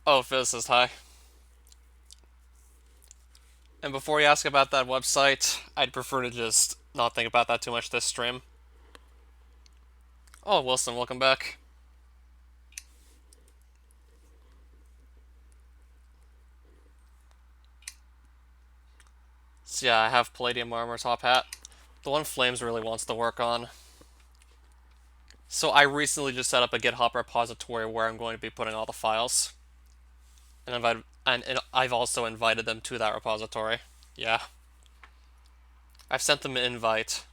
Oh, physicist, hi. And before you ask about that website, I'd prefer to just not think about that too much this stream. Oh, Wilson, welcome back. So yeah, I have Palladium armor top hat. The one Flames really wants to work on. So I recently just set up a GitHub repository where I'm going to be putting all the files. And I've also invited them to that repository. Yeah. I've sent them an invite.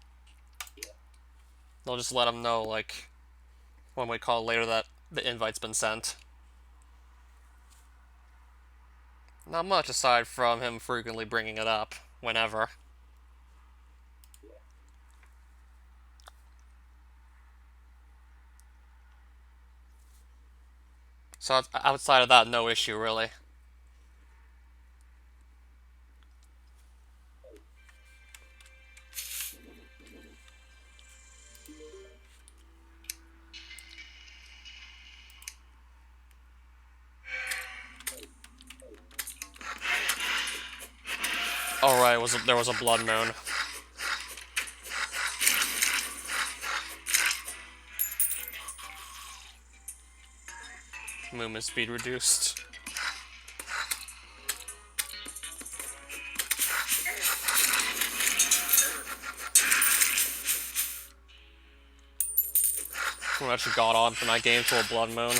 They'll just let them know, like, when we call later that the invite's been sent. Not much aside from him frequently bringing it up, whenever. So outside of that, no issue really. Alright, there was a blood moon. Movement speed reduced. Pretty much got on for my game to a blood moon.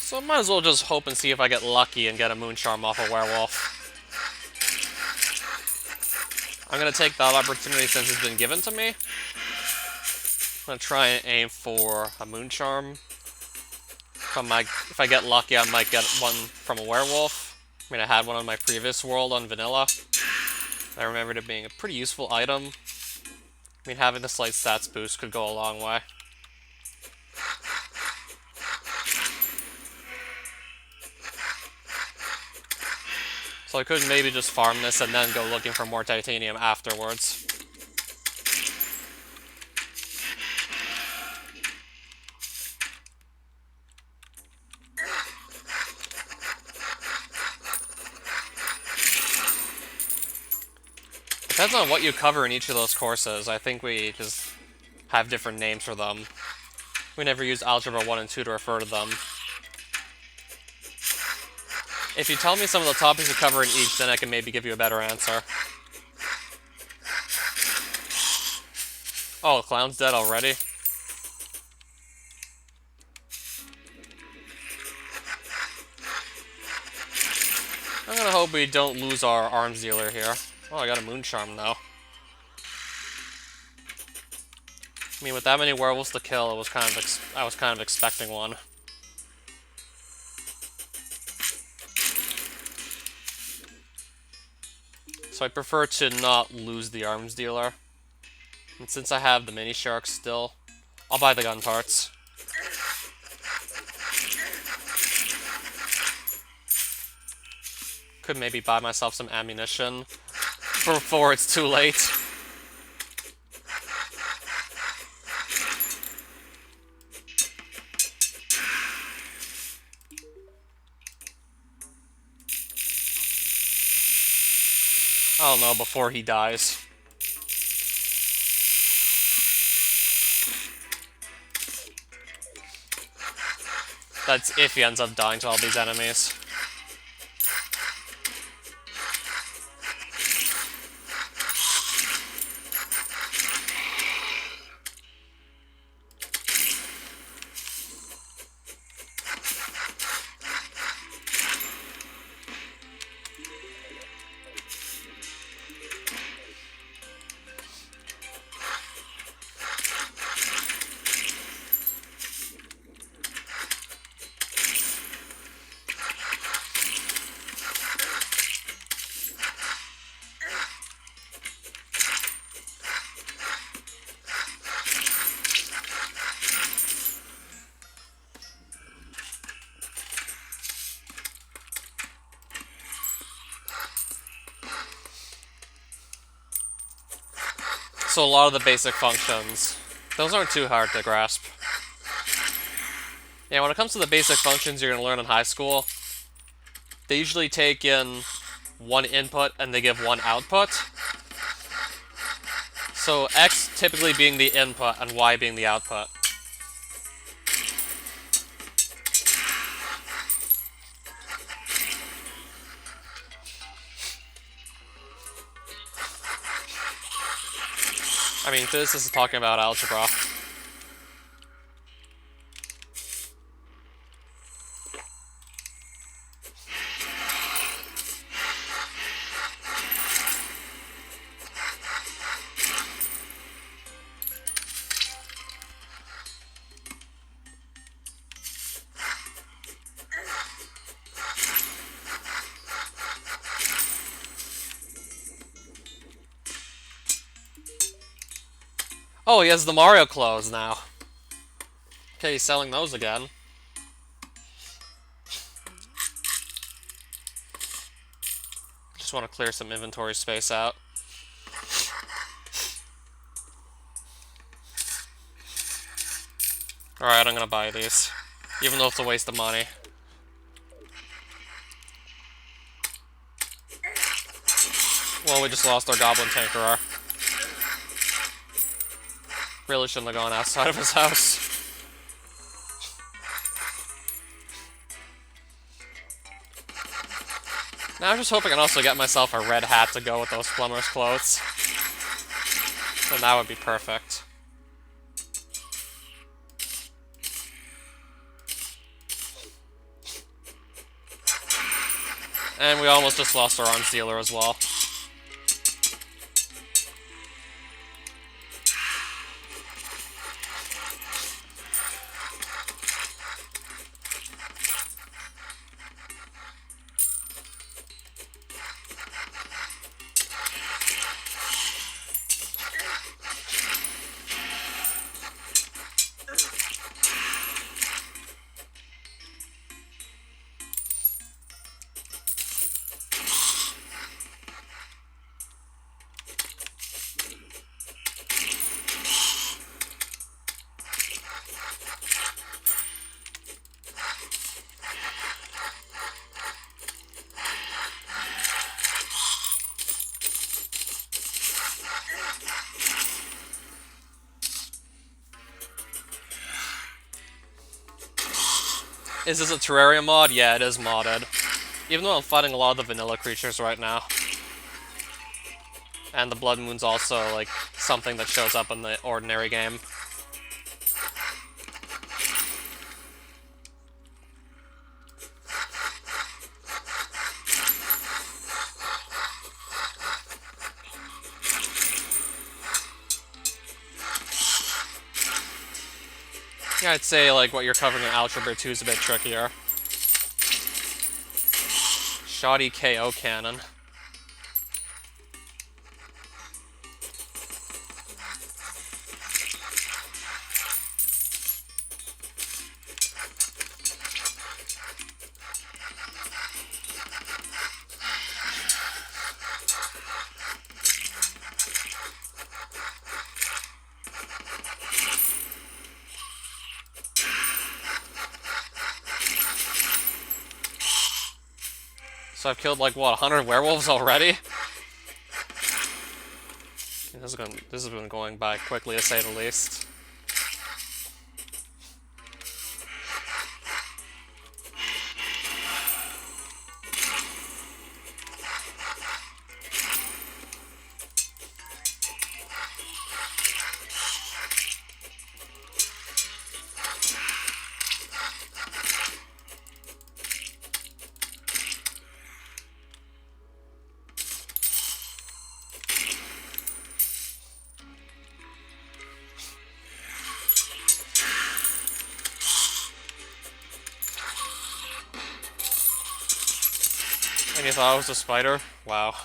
So I might as well just hope and see if I get lucky and get a moon charm off a werewolf. I'm gonna take that opportunity since it's been given to me. I'm gonna try and aim for a moon charm. If I get lucky, I might get one from a werewolf. I mean, I had one on my previous world on vanilla. I remembered it being a pretty useful item. I mean, having the slight stats boost could go a long way. So I could maybe just farm this and then go looking for more titanium afterwards. Depends on what you cover in each of those courses. I think we just have different names for them. We never use Algebra 1 and 2 to refer to them. If you tell me some of the topics you cover in each, then I can maybe give you a better answer. Oh, Clown's dead already? I'm gonna hope we don't lose our arms dealer here. Oh, I got a moon charm though. I mean, with that many werewolves to kill, I was kind of expecting one. So I prefer to not lose the arms dealer. And since I have the mini sharks still, I'll buy the gun parts. Could maybe buy myself some ammunition before it's too late. I don't know, before he dies. That's if he ends up dying to all these enemies. So a lot of the basic functions, those aren't too hard to grasp. Yeah, when it comes to the basic functions you're going to learn in high school, they usually take in one input and they give one output. So X typically being the input and Y being the output. I mean, this is talking about algebra. Oh, he has the Mario clothes now. Okay, he's selling those again. Just want to clear some inventory space out. Alright, I'm gonna buy these. Even though it's a waste of money. Well, we just lost our Goblin Tinkerer. Really shouldn't have gone outside of his house. Now I'm just hoping I can also get myself a red hat to go with those plumber's clothes. And that would be perfect. And we almost just lost our arms dealer as well. Is this a Terraria mod? Yeah, it is modded. Even though I'm fighting a lot of the vanilla creatures right now. And the Blood Moon's also, like, something that shows up in the ordinary game. Yeah, I'd say, like, what you're covering in Algebra 2 is a bit trickier. Shoddy KO cannon. So I've killed, like, what, 100 werewolves already? This has been going by quickly, to say the least. And you thought it was a spider? Wow.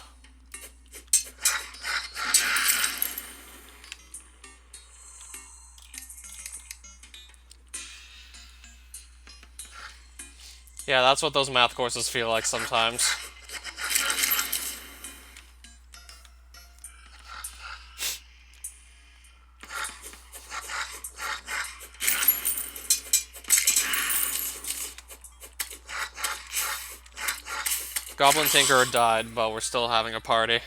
Yeah, that's what those math courses feel like sometimes. Goblin Tinkerer died, but we're still having a party.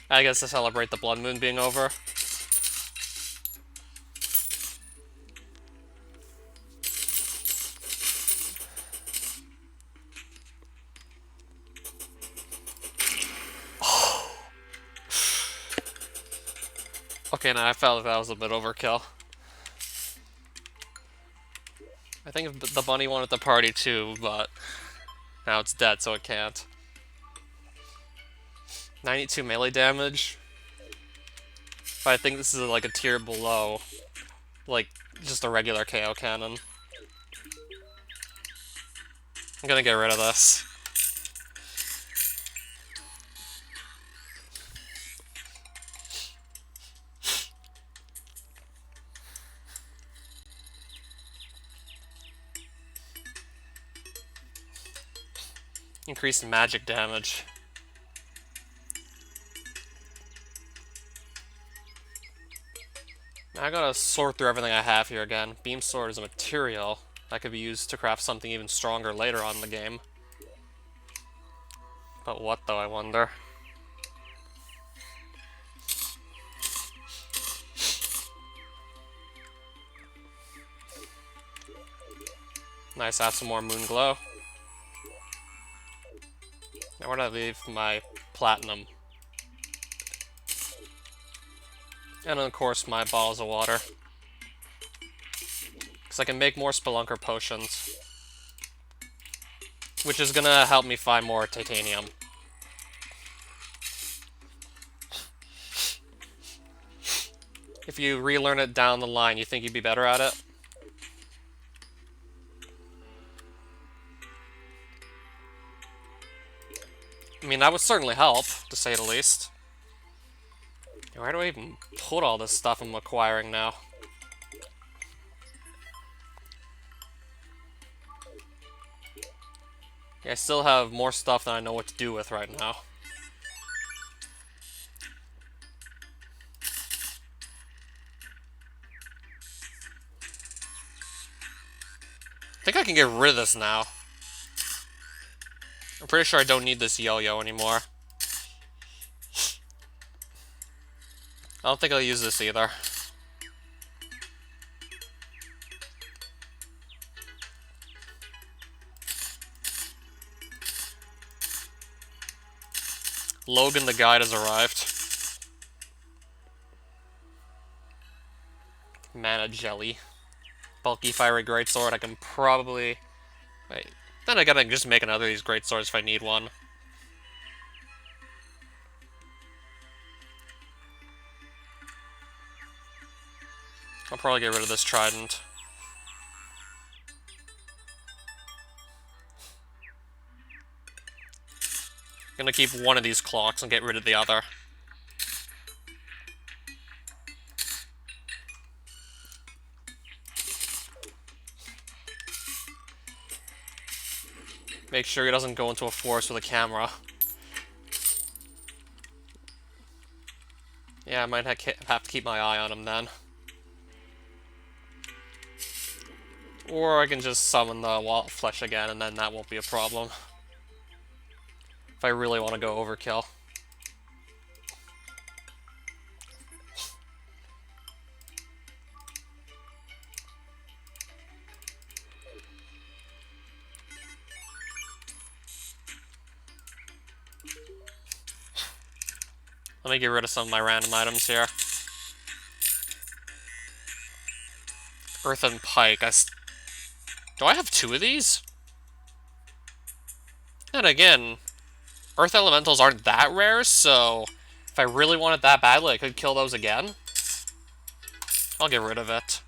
I guess to celebrate the Blood Moon being over. Okay, now I felt that was a bit overkill. I think the bunny wanted the party too, but now it's dead, so it can't. 92 melee damage. But I think this is like a tier below, like, just a regular KO cannon. I'm gonna get rid of this. Increased magic damage. I gotta sort through everything I have here again. Beam Sword is a material that could be used to craft something even stronger later on in the game. But what though, I wonder? Nice, add some more Moon Glow. Now where did I leave my platinum? And of course my bottles of water. Because I can make more Spelunker potions. Which is gonna help me find more titanium. If you relearn it down the line, you think you'd be better at it? I mean, that would certainly help, to say the least. Where do I even put all this stuff I'm acquiring now? Yeah, I still have more stuff than I know what to do with right now. I think I can get rid of this now. I'm pretty sure I don't need this yo-yo anymore. I don't think I'll use this either. Logan the guide has arrived. Mana jelly. Bulky fiery greatsword, I can probably... Wait. Then I gotta just make another of these greatswords if I need one. I'll probably get rid of this trident. Gonna keep one of these clocks and get rid of the other. Make sure he doesn't go into a forest with a camera. Yeah, I might have to keep my eye on him then. Or I can just summon the Wall of Flesh again, and then that won't be a problem. If I really want to go overkill. Let me get rid of some of my random items here. Earthen Pike. Do I have two of these? And again, Earth Elementals aren't that rare, so if I really want it that badly, I could kill those again. I'll get rid of it.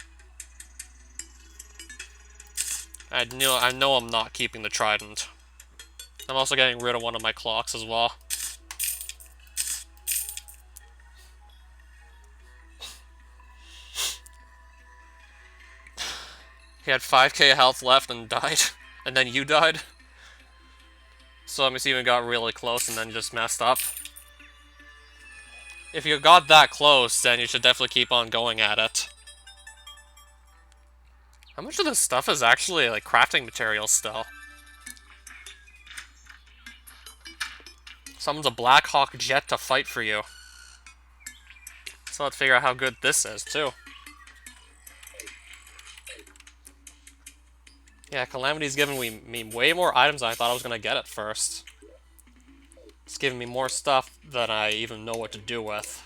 I know I'm not keeping the trident. I'm also getting rid of one of my clocks as well. He had 5k health left and died. And then you died. So I even got really close and then just messed up. If you got that close, then you should definitely keep on going at it. How much of this stuff is actually, like, crafting materials still? Summons a Black Hawk jet to fight for you. So let's figure out how good this is, too. Yeah, Calamity's giving me way more items than I thought I was going to get at first. It's giving me more stuff than I even know what to do with.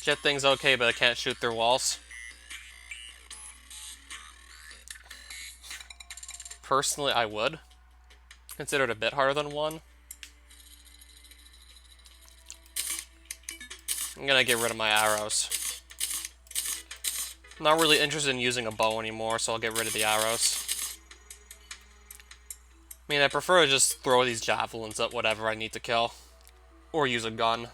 Jet thing's okay, but I can't shoot through walls. Personally, I would. Consider it a bit harder than one. I'm gonna get rid of my arrows. I'm not really interested in using a bow anymore, so I'll get rid of the arrows. I mean, I prefer to just throw these javelins at whatever I need to kill. Or use a gun.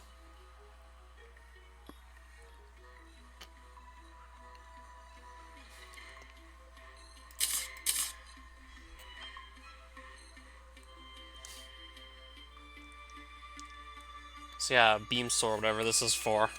So yeah, beam sword, whatever this is for.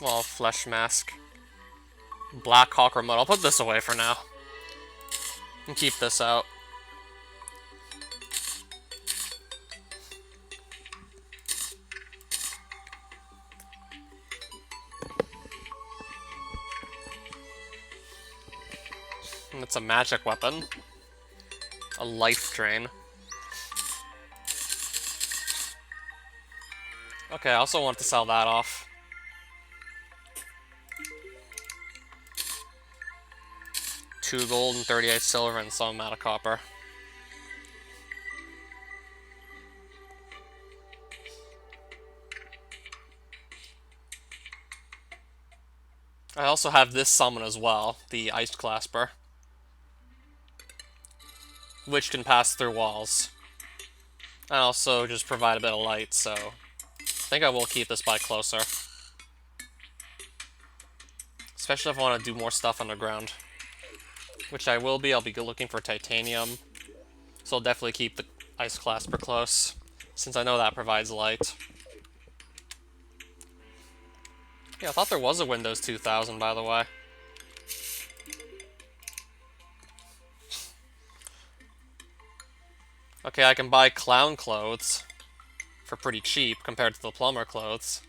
Well, flesh mask. Black Hawk remote. I'll put this away for now. And keep this out. And it's a magic weapon. A life drain. Okay, I also want to sell that off. 2 gold and 38 silver and some amount of copper. I also have this summon as well, the Ice Clasper, which can pass through walls. And also just provide a bit of light, so I think I will keep this by closer. Especially if I want to do more stuff underground. Which I will be. I'll be looking for titanium. So I'll definitely keep the Ice Clasper close, since I know that provides light. Yeah, I thought there was a Windows 2000, by the way. Okay, I can buy clown clothes for pretty cheap compared to the plumber clothes.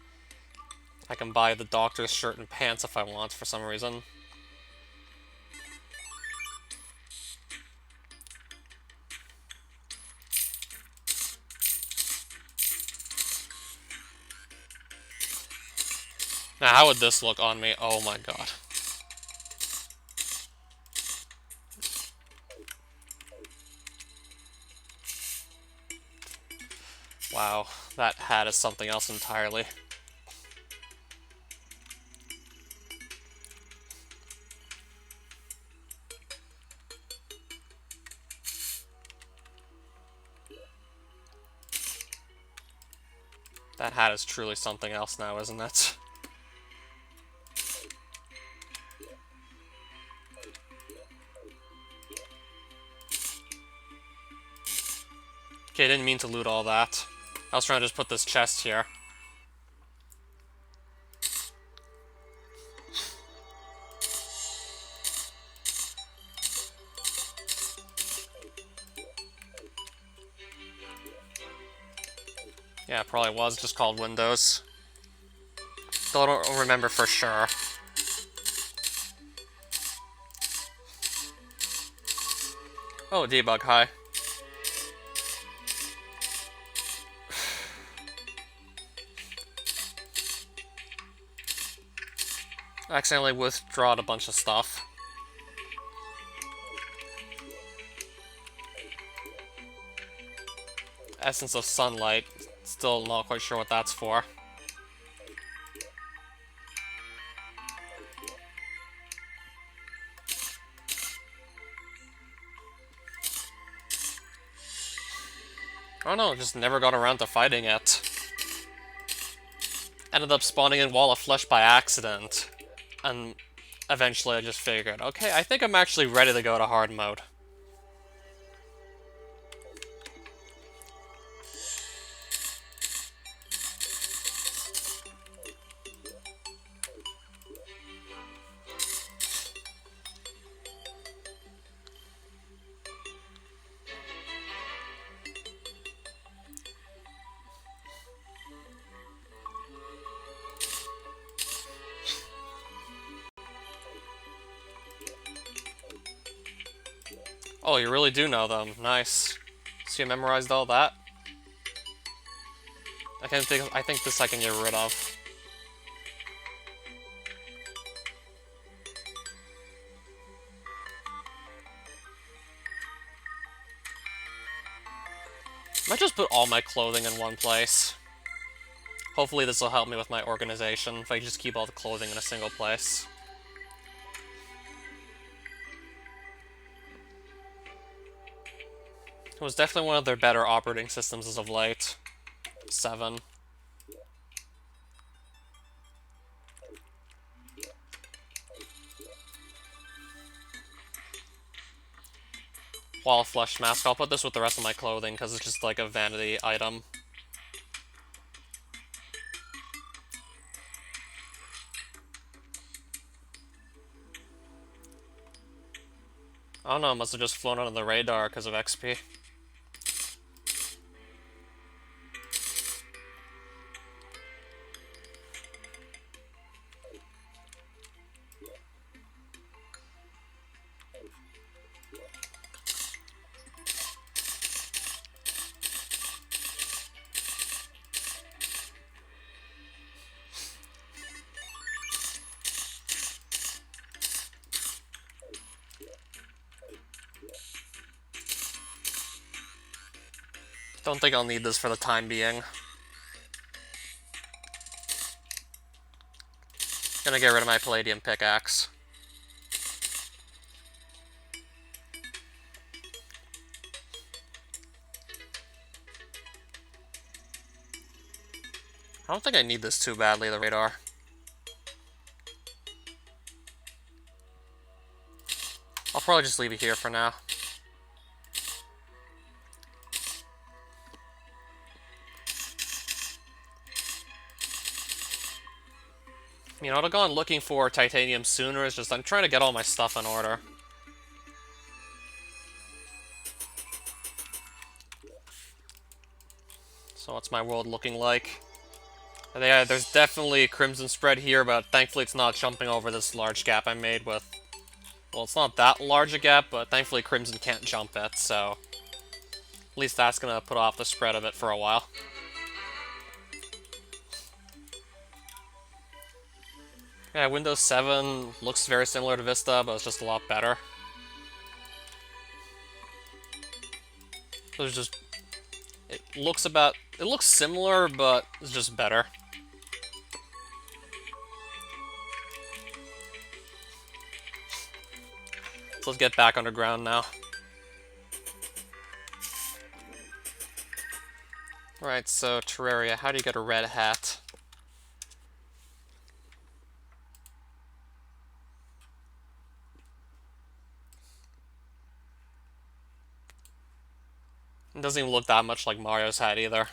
I can buy the doctor's shirt and pants if I want for some reason. Now, how would this look on me? Oh my god. Wow, that hat is something else entirely. That hat is truly something else now, isn't it? Okay, I didn't mean to loot all that. I was trying to just put this chest here. Yeah, it probably was just called Windows. Though I don't remember for sure. Oh, debug, hi. I accidentally withdrawed a bunch of stuff. Essence of Sunlight. Still not quite sure what that's for. I don't know, just never got around to fighting it. Ended up spawning in Wall of Flesh by accident. And eventually I just figured, okay, I think I'm actually ready to go to hard mode. Oh, you really do know them. Nice. So you memorized all that? I think this I can get rid of. I might just put all my clothing in one place. Hopefully this will help me with my organization, if I just keep all the clothing in a single place. It was definitely one of their better operating systems as of late. 7. Wall of Flesh mask. I'll put this with the rest of my clothing, because it's just like a vanity item. I don't know, it must have just flown under the radar because of XP. Don't think I'll need this for the time being. Gonna get rid of my palladium pickaxe. I don't think I need this too badly, the radar. I'll probably just leave it here for now. You know, I'd have gone looking for titanium sooner, it's just I'm trying to get all my stuff in order. So what's my world looking like? Yeah, there's definitely Crimson spread here, but thankfully it's not jumping over this large gap I made with... Well, it's not that large a gap, but thankfully Crimson can't jump it, so... At least that's gonna put off the spread of it for a while. Yeah, Windows 7 looks very similar to Vista, but it's just a lot better. There's just... It looks similar, but it's just better. So let's get back underground now. Right, so Terraria, how do you get a red hat? It doesn't even look that much like Mario's hat either.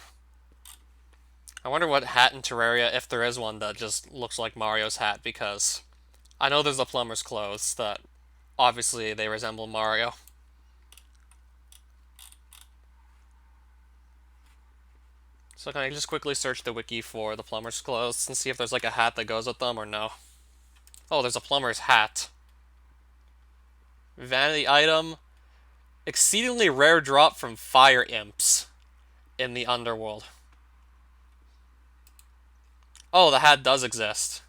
I wonder what hat in Terraria, if there is one, that just looks like Mario's hat, because I know there's the plumber's clothes that obviously they resemble Mario. So can I just quickly search the wiki for the plumber's clothes and see if there's like a hat that goes with them or no? Oh, there's a plumber's hat. Vanity item. Exceedingly rare drop from fire imps in the underworld. Oh, the hat does exist.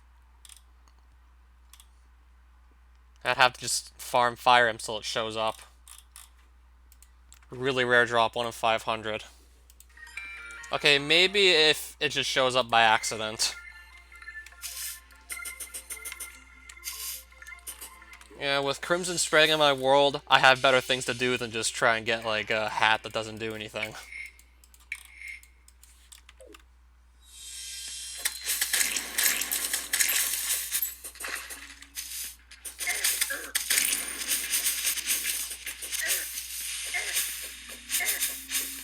I'd have to just farm fire until it shows up. Really rare drop, 1 in 500. Okay, maybe if it just shows up by accident. Yeah, with Crimson spraying in my world, I have better things to do than just try and get, like, a hat that doesn't do anything.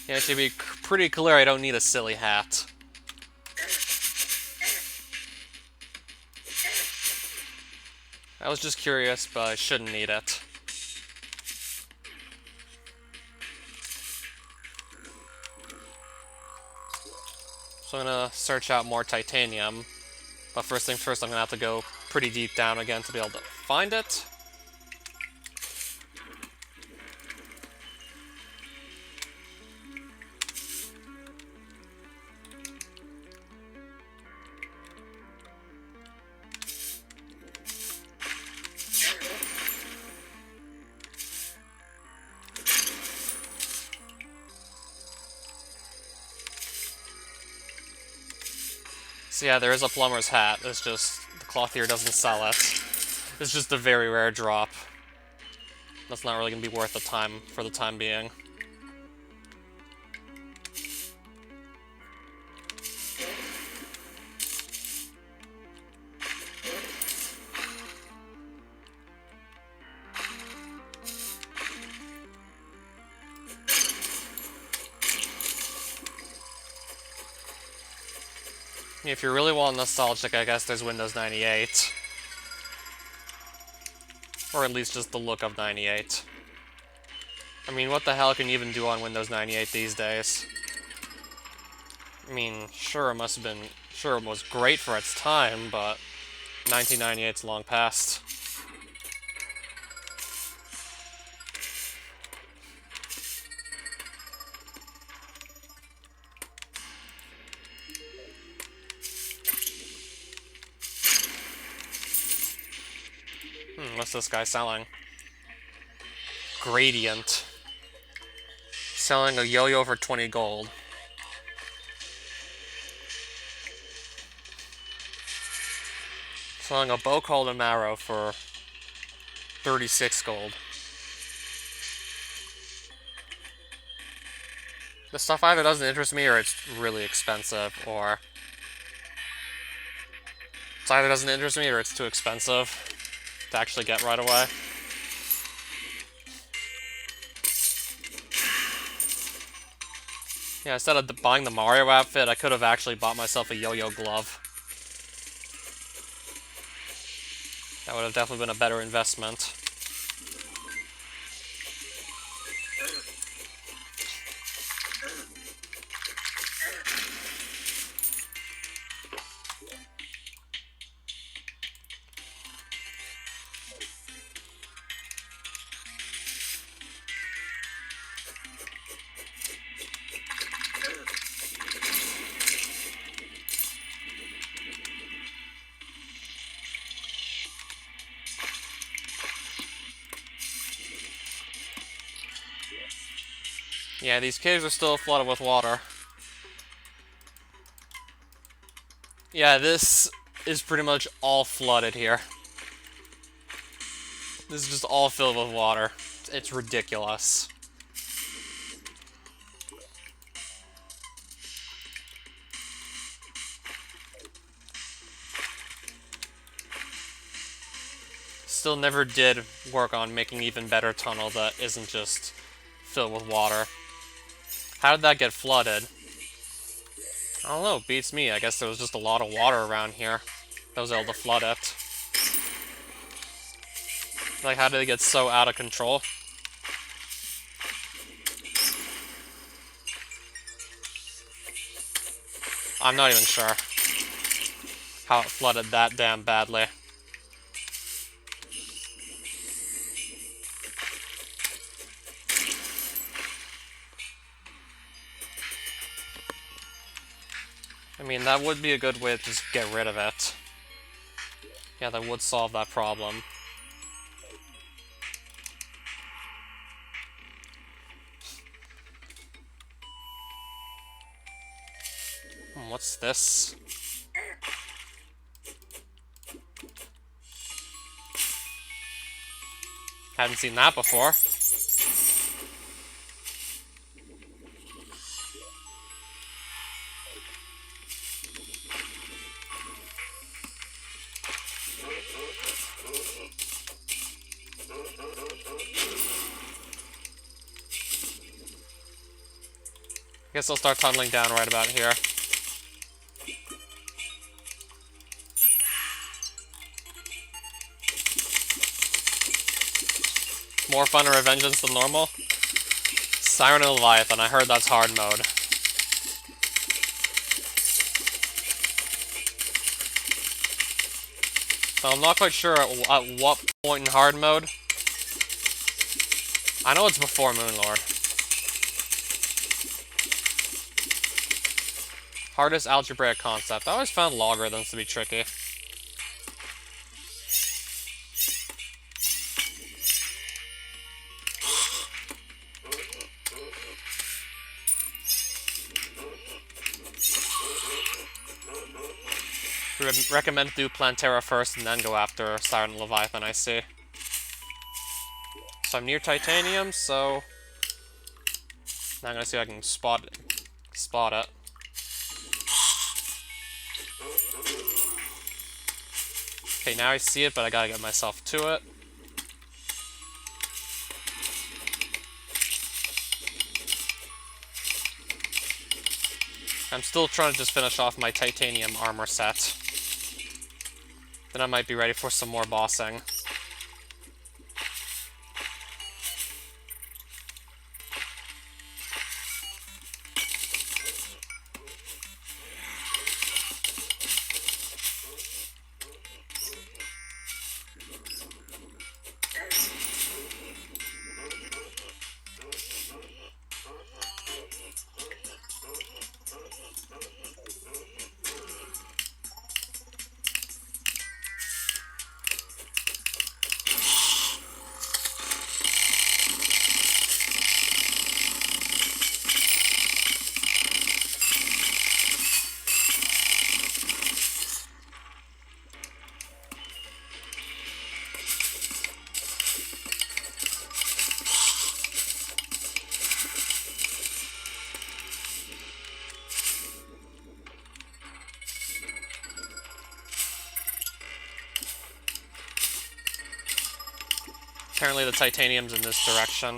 Yeah, it should be pretty clear I don't need a silly hat. I was just curious, but I shouldn't need it. So I'm gonna search out more titanium. But first things first, I'm gonna have to go pretty deep down again to be able to find it. So yeah, there is a plumber's hat. It's just the clothier doesn't sell it. It's just a very rare drop. That's not really gonna be worth the time for the time being. If you really want nostalgic, I guess there's Windows 98. Or at least just the look of 98. I mean, what the hell can you even do on Windows 98 these days? I mean, sure, it must have been... Sure, it was great for its time, but 1998's long past. What's this guy selling? Gradient. Selling a yo-yo for 20 gold. Selling a bow called a marrow for 36 gold. The stuff either doesn't interest me or it's really expensive, or... It either doesn't interest me or it's too expensive to actually get right away. Yeah, instead of buying the Mario outfit, I could have actually bought myself a yo-yo glove. That would have definitely been a better investment. Yeah, these caves are still flooded with water. Yeah, this is pretty much all flooded here. This is just all filled with water. It's ridiculous. Still never did work on making an even better tunnel that isn't just filled with water. How did that get flooded? I don't know, beats me. I guess there was just a lot of water around here that was able to flood it. Like, how did it get so out of control? I'm not even sure how it flooded that damn badly. I mean, that would be a good way to just get rid of it. Yeah, that would solve that problem. What's this? Hadn't seen that before. Guess I'll start tunneling down right about here. More fun or vengeance than normal? Siren and Leviathan, I heard that's hard mode. So I'm not quite sure at what point in hard mode. I know it's before Moonlord. Hardest algebraic concept. I always found logarithms to be tricky. Recommend to do Plantera first and then go after Siren and Leviathan, I see. So I'm near Titanium, so now I'm gonna see if I can spot it. Okay, now I see it, but I gotta get myself to it. I'm still trying to just finish off my titanium armor set. Then I might be ready for some more bossing. Apparently the titanium's in this direction.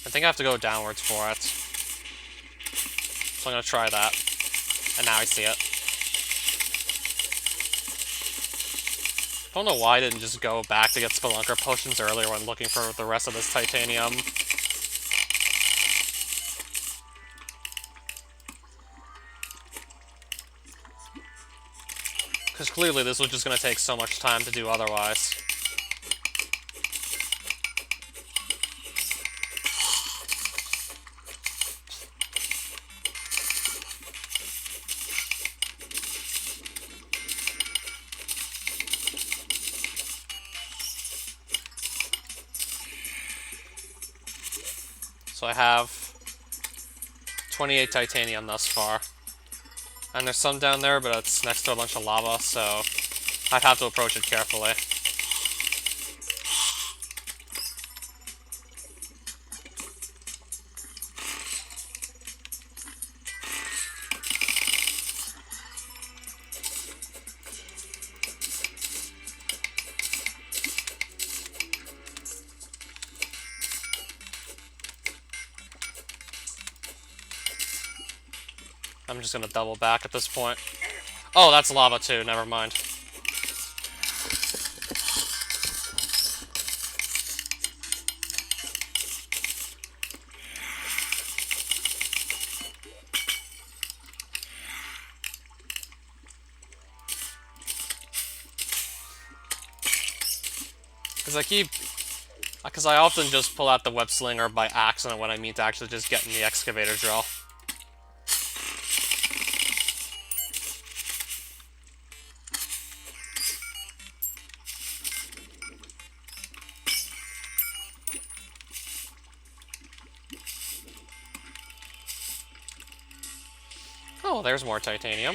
I think I have to go downwards for it. So I'm gonna try that. And now I see it. I don't know why I didn't just go back to get Spelunker potions earlier when looking for the rest of this titanium. Because clearly this was just going to take so much time to do otherwise. So I have 28 titanium thus far. And there's some down there, but it's next to a bunch of lava, so I'd have to approach it carefully. I'm just gonna double back at this point. Oh, that's lava too, never mind. Because I often just pull out the web slinger by accident when I mean to actually just get in the excavator drill. Oh, there's more titanium.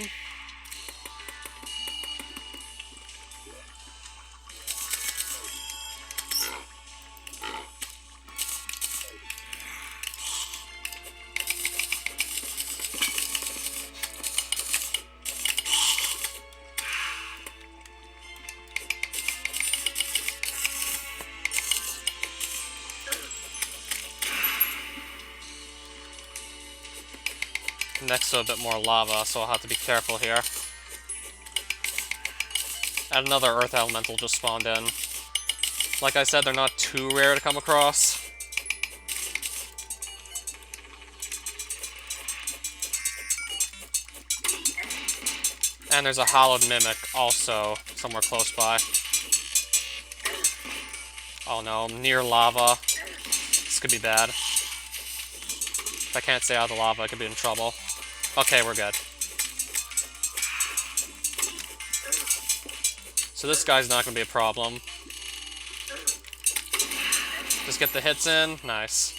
Next to a bit more lava, so I'll have to be careful here. And another earth elemental just spawned in. Like I said, they're not too rare to come across. And there's a hollowed mimic also somewhere close by. Oh no, I'm near lava. This could be bad. If I can't stay out of the lava, I could be in trouble. Okay, we're good. So this guy's not going to be a problem. Just get the hits in. Nice.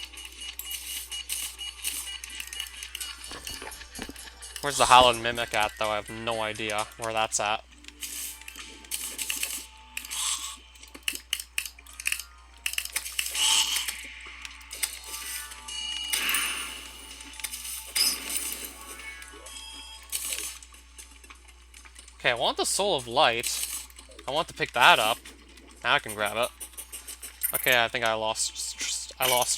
Where's the hollowed mimic at, though? I have no idea where that's at. Okay, I want the Soul of Light. I want to pick that up. Now I can grab it. Okay, I think I lost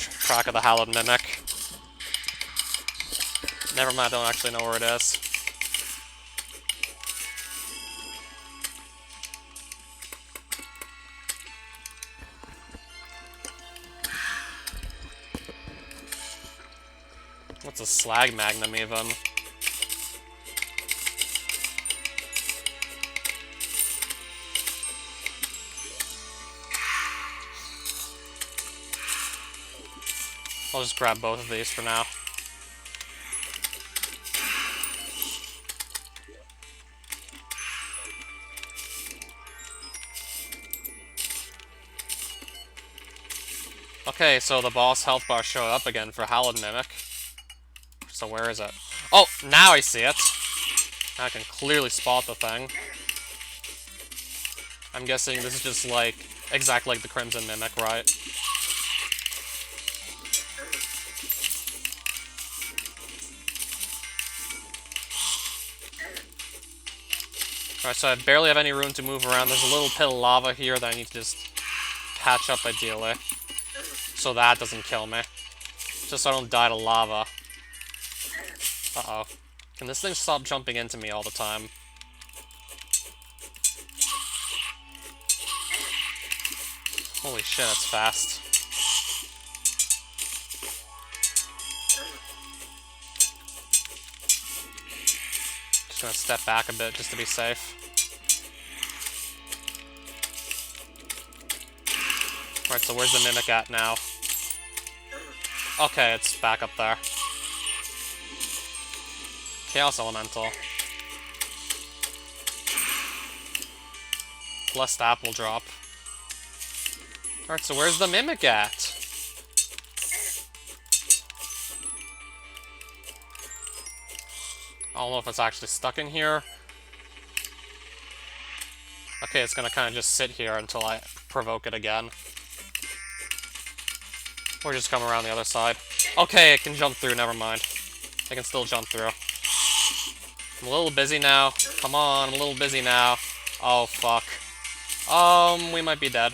track of the Hallowed Mimic. Never mind, I don't actually know where it is. What's a Slag Magnum, even? I'll just grab both of these for now. Okay, so the boss health bar showed up again for Hallowed Mimic. So where is it? Oh, now I see it! I can clearly spot the thing. I'm guessing this is just like, exactly like the Crimson Mimic, right? Alright, so I barely have any room to move around. There's a little pit of lava here that I need to just patch up ideally. So that doesn't kill me. Just so I don't die to lava. Uh-oh. Can this thing stop jumping into me all the time? Holy shit, that's fast. Just gonna step back a bit just to be safe. Alright, so where's the Mimic at now? Okay, it's back up there. Chaos Elemental. Blessed Apple Drop. Alright, so where's the Mimic at? I don't know if it's actually stuck in here. Okay, it's gonna kind of just sit here until I provoke it again. Or just come around the other side. Okay, it can jump through, never mind. I can still jump through. I'm a little busy now. Come on, I'm a little busy now. Oh, fuck. We might be dead.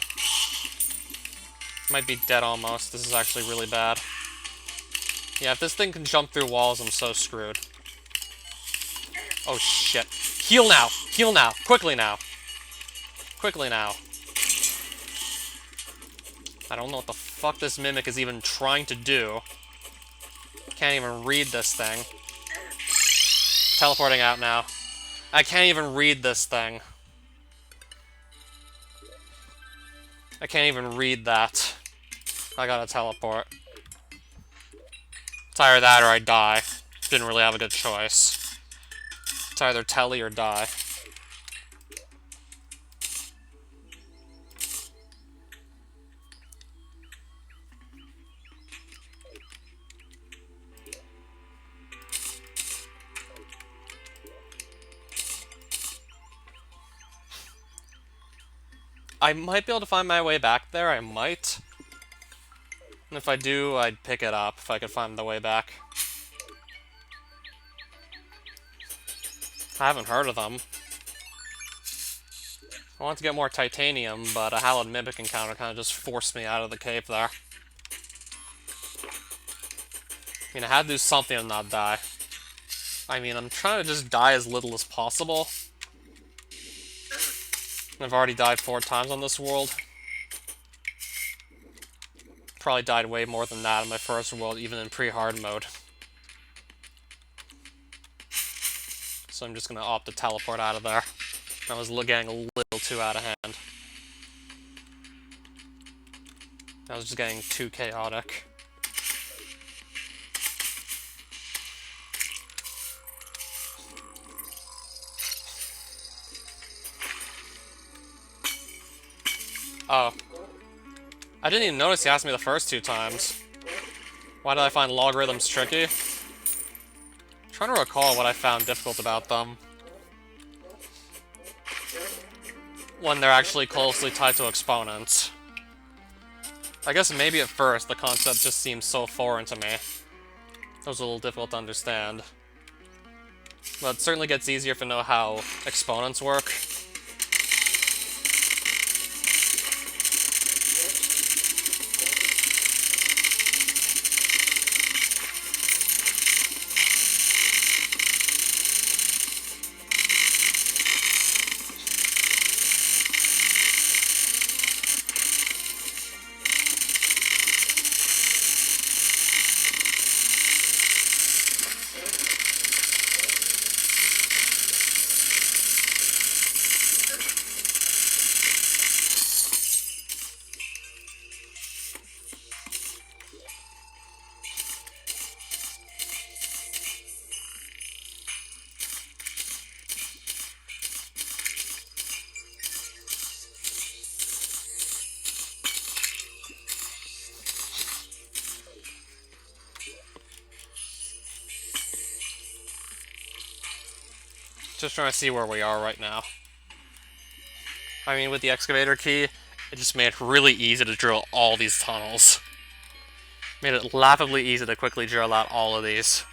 Might be dead almost. This is actually really bad. Yeah, if this thing can jump through walls, I'm so screwed. Oh, shit. Heal now! Heal now! Quickly now! Quickly now. I don't know what the fuck this Mimic is even trying to do. Can't even read this thing. Teleporting out now. I can't even read this thing. I can't even read that. I gotta teleport. It's either that or I die. Didn't really have a good choice. It's either telly or die. I might be able to find my way back there, I might. And if I do, I'd pick it up if I could find the way back. I haven't heard of them. I want to get more titanium, but a Hallowed Mimic encounter kind of just forced me out of the cave there. I mean, I had to do something and not die. I mean, I'm trying to just die as little as possible. I've already died 4 times on this world. Probably died way more than that in my first world, even in pre-hard mode. So I'm just gonna opt to teleport out of there. I was getting a little too out of hand. I was just getting too chaotic. Oh. I didn't even notice he asked me the first 2 times. Why did I find logarithms tricky? I'm trying to recall what I found difficult about them. When they're actually closely tied to exponents. I guess maybe at first the concept just seemed so foreign to me. It was a little difficult to understand. But it certainly gets easier if you know how exponents work. Just trying to see where we are right now. I mean, with the excavator key, it just made it really easy to drill all these tunnels. Made it laughably easy to quickly drill out all of these.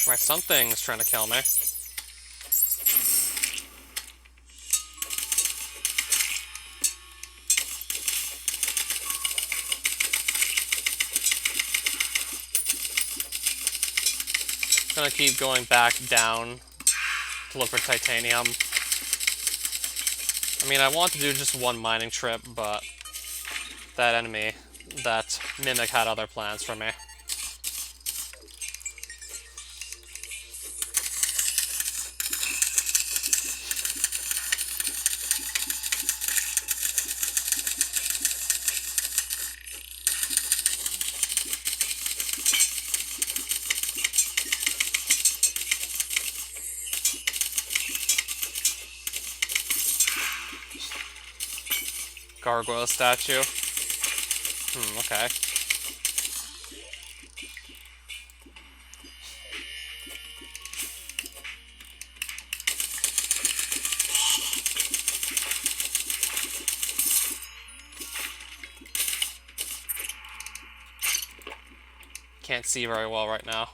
Right, something's trying to kill me. Gonna keep going back down to look for titanium. I mean, I want to do just one mining trip, but that enemy, that mimic, had other plans for me. Gargoyle statue. Okay. Can't see very well right now.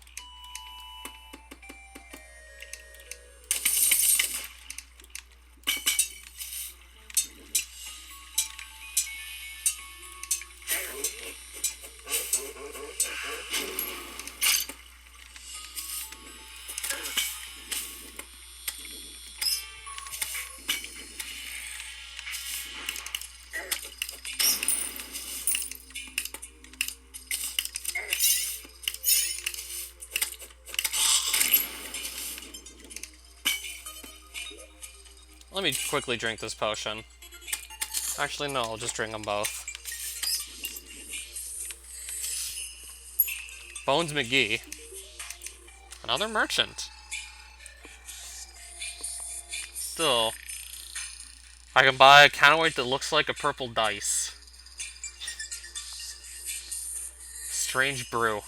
Let me quickly drink this potion. Actually, no, I'll just drink them both. Bones McGee. Another merchant. Still, I can buy a counterweight that looks like a purple dice. Strange brew.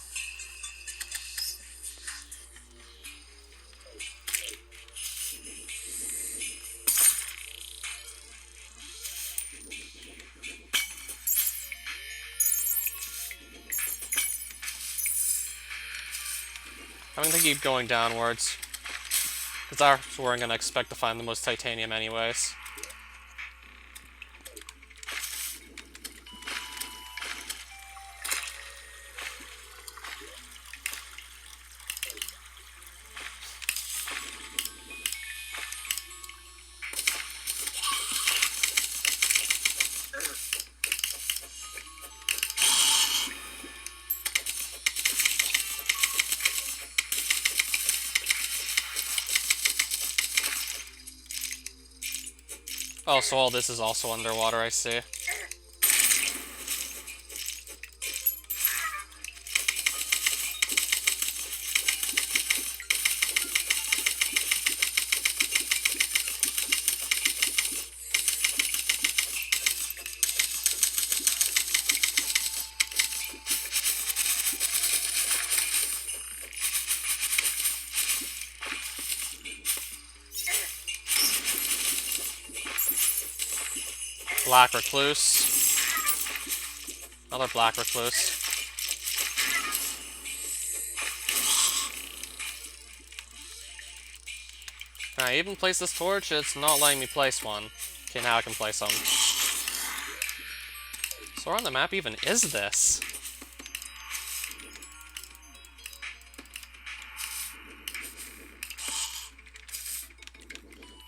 I'm gonna keep going downwards. Because that's where I'm gonna expect to find the most titanium anyways. Oh, so all this is also underwater, I see. Black recluse. Another black recluse. Can I even place this torch? It's not letting me place one. Okay, now I can place them. So where on the map even is this?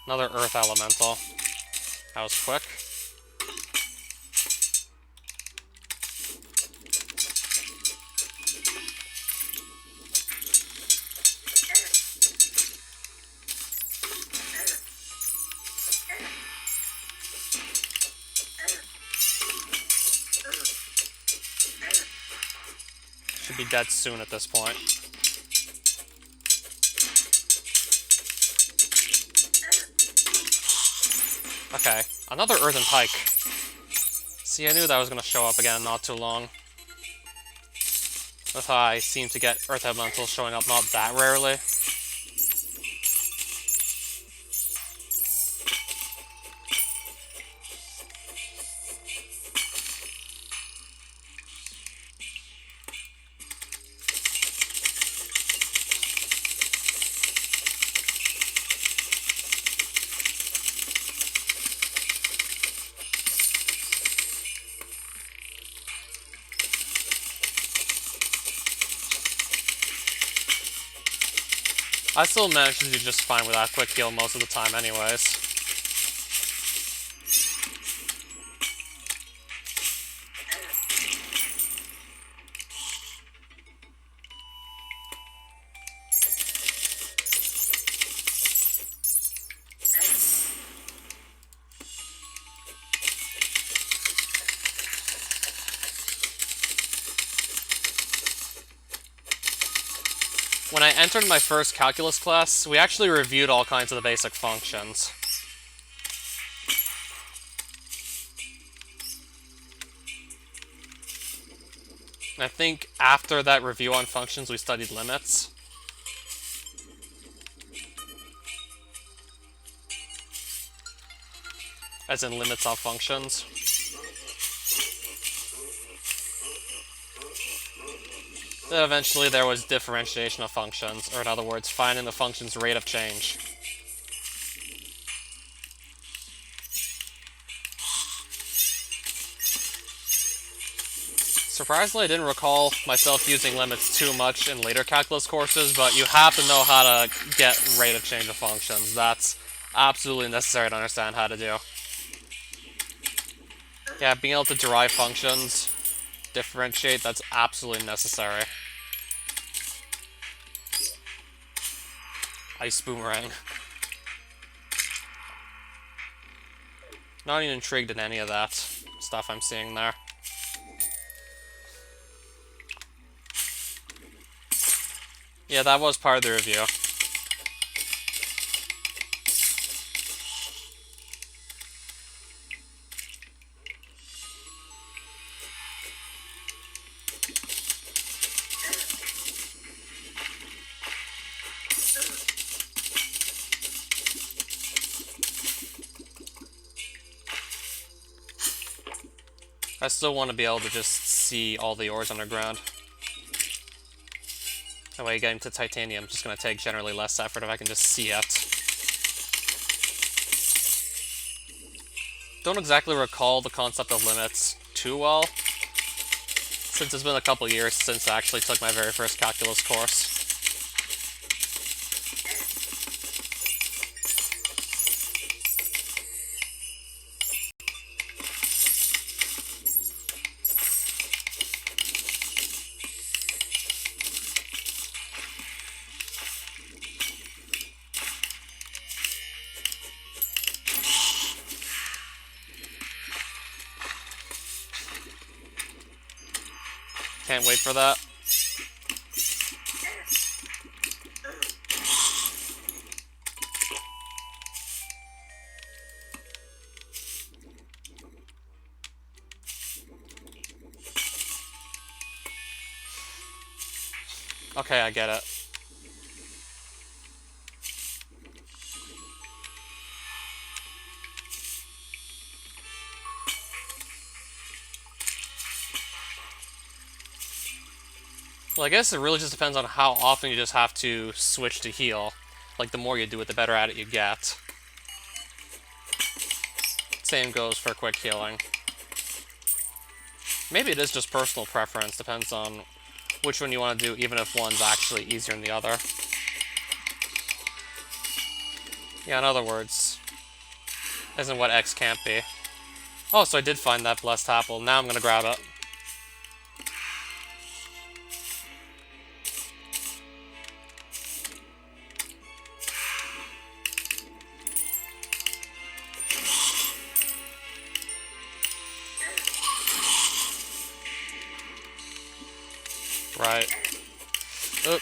Another earth elemental. That was quick. Should be dead soon at this point. Okay, another earthen pike. See, I knew that was going to show up again in not too long. That's how I seem to get earth elementals showing up not that rarely. I still manage to do just fine with that quick heal most of the time anyways. When I entered my first calculus class, we actually reviewed all kinds of the basic functions. And I think after that review on functions, we studied limits. As in limits of functions. Then eventually there was differentiation of functions, or in other words, finding the function's rate of change. Surprisingly, I didn't recall myself using limits too much in later calculus courses, but you have to know how to get rate of change of functions. That's absolutely necessary to understand how to do. Yeah, being able to derive functions, differentiate, that's absolutely necessary. Ice boomerang. Not even intrigued in any of that stuff I'm seeing there. Yeah, that was part of the review. I still want to be able to just see all the ores underground. That way getting to titanium is just going to take generally less effort if I can just see it. Don't exactly recall the concept of limits too well, since it's been a couple years since I actually took my very first calculus course. Can't wait for that. Okay, I get it. Well, I guess it really just depends on how often you just have to switch to heal. Like, the more you do it, the better at it you get. Same goes for quick healing. Maybe it is just personal preference, depends on which one you want to do, even if one's actually easier than the other. Yeah, in other words, isn't what X can't be. Oh, so I did find that blessed apple. Now I'm gonna grab it. Right. Oop.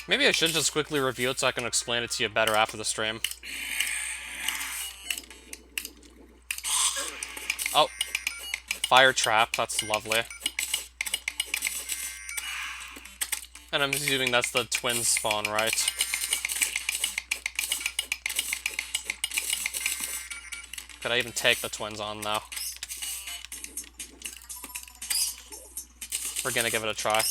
Maybe I should just quickly review it so I can explain it to you better after the stream. Oh. Fire trap, that's lovely. And I'm assuming that's the twin spawn, right? Could I even take the twins on, though? We're gonna give it a try.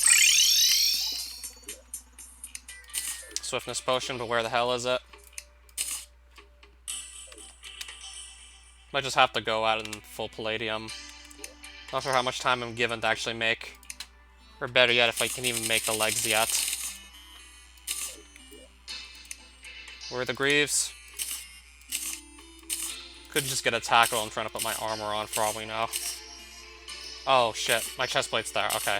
Swiftness potion, but where the hell is it? Might just have to go out in full palladium. Not sure how much time I'm given to actually make. Or better yet, if I can even make the legs yet. Where are the greaves? Could just get a tackle. I'm trying to put my armor on for all we know. Oh shit, my chest plate's there. Okay.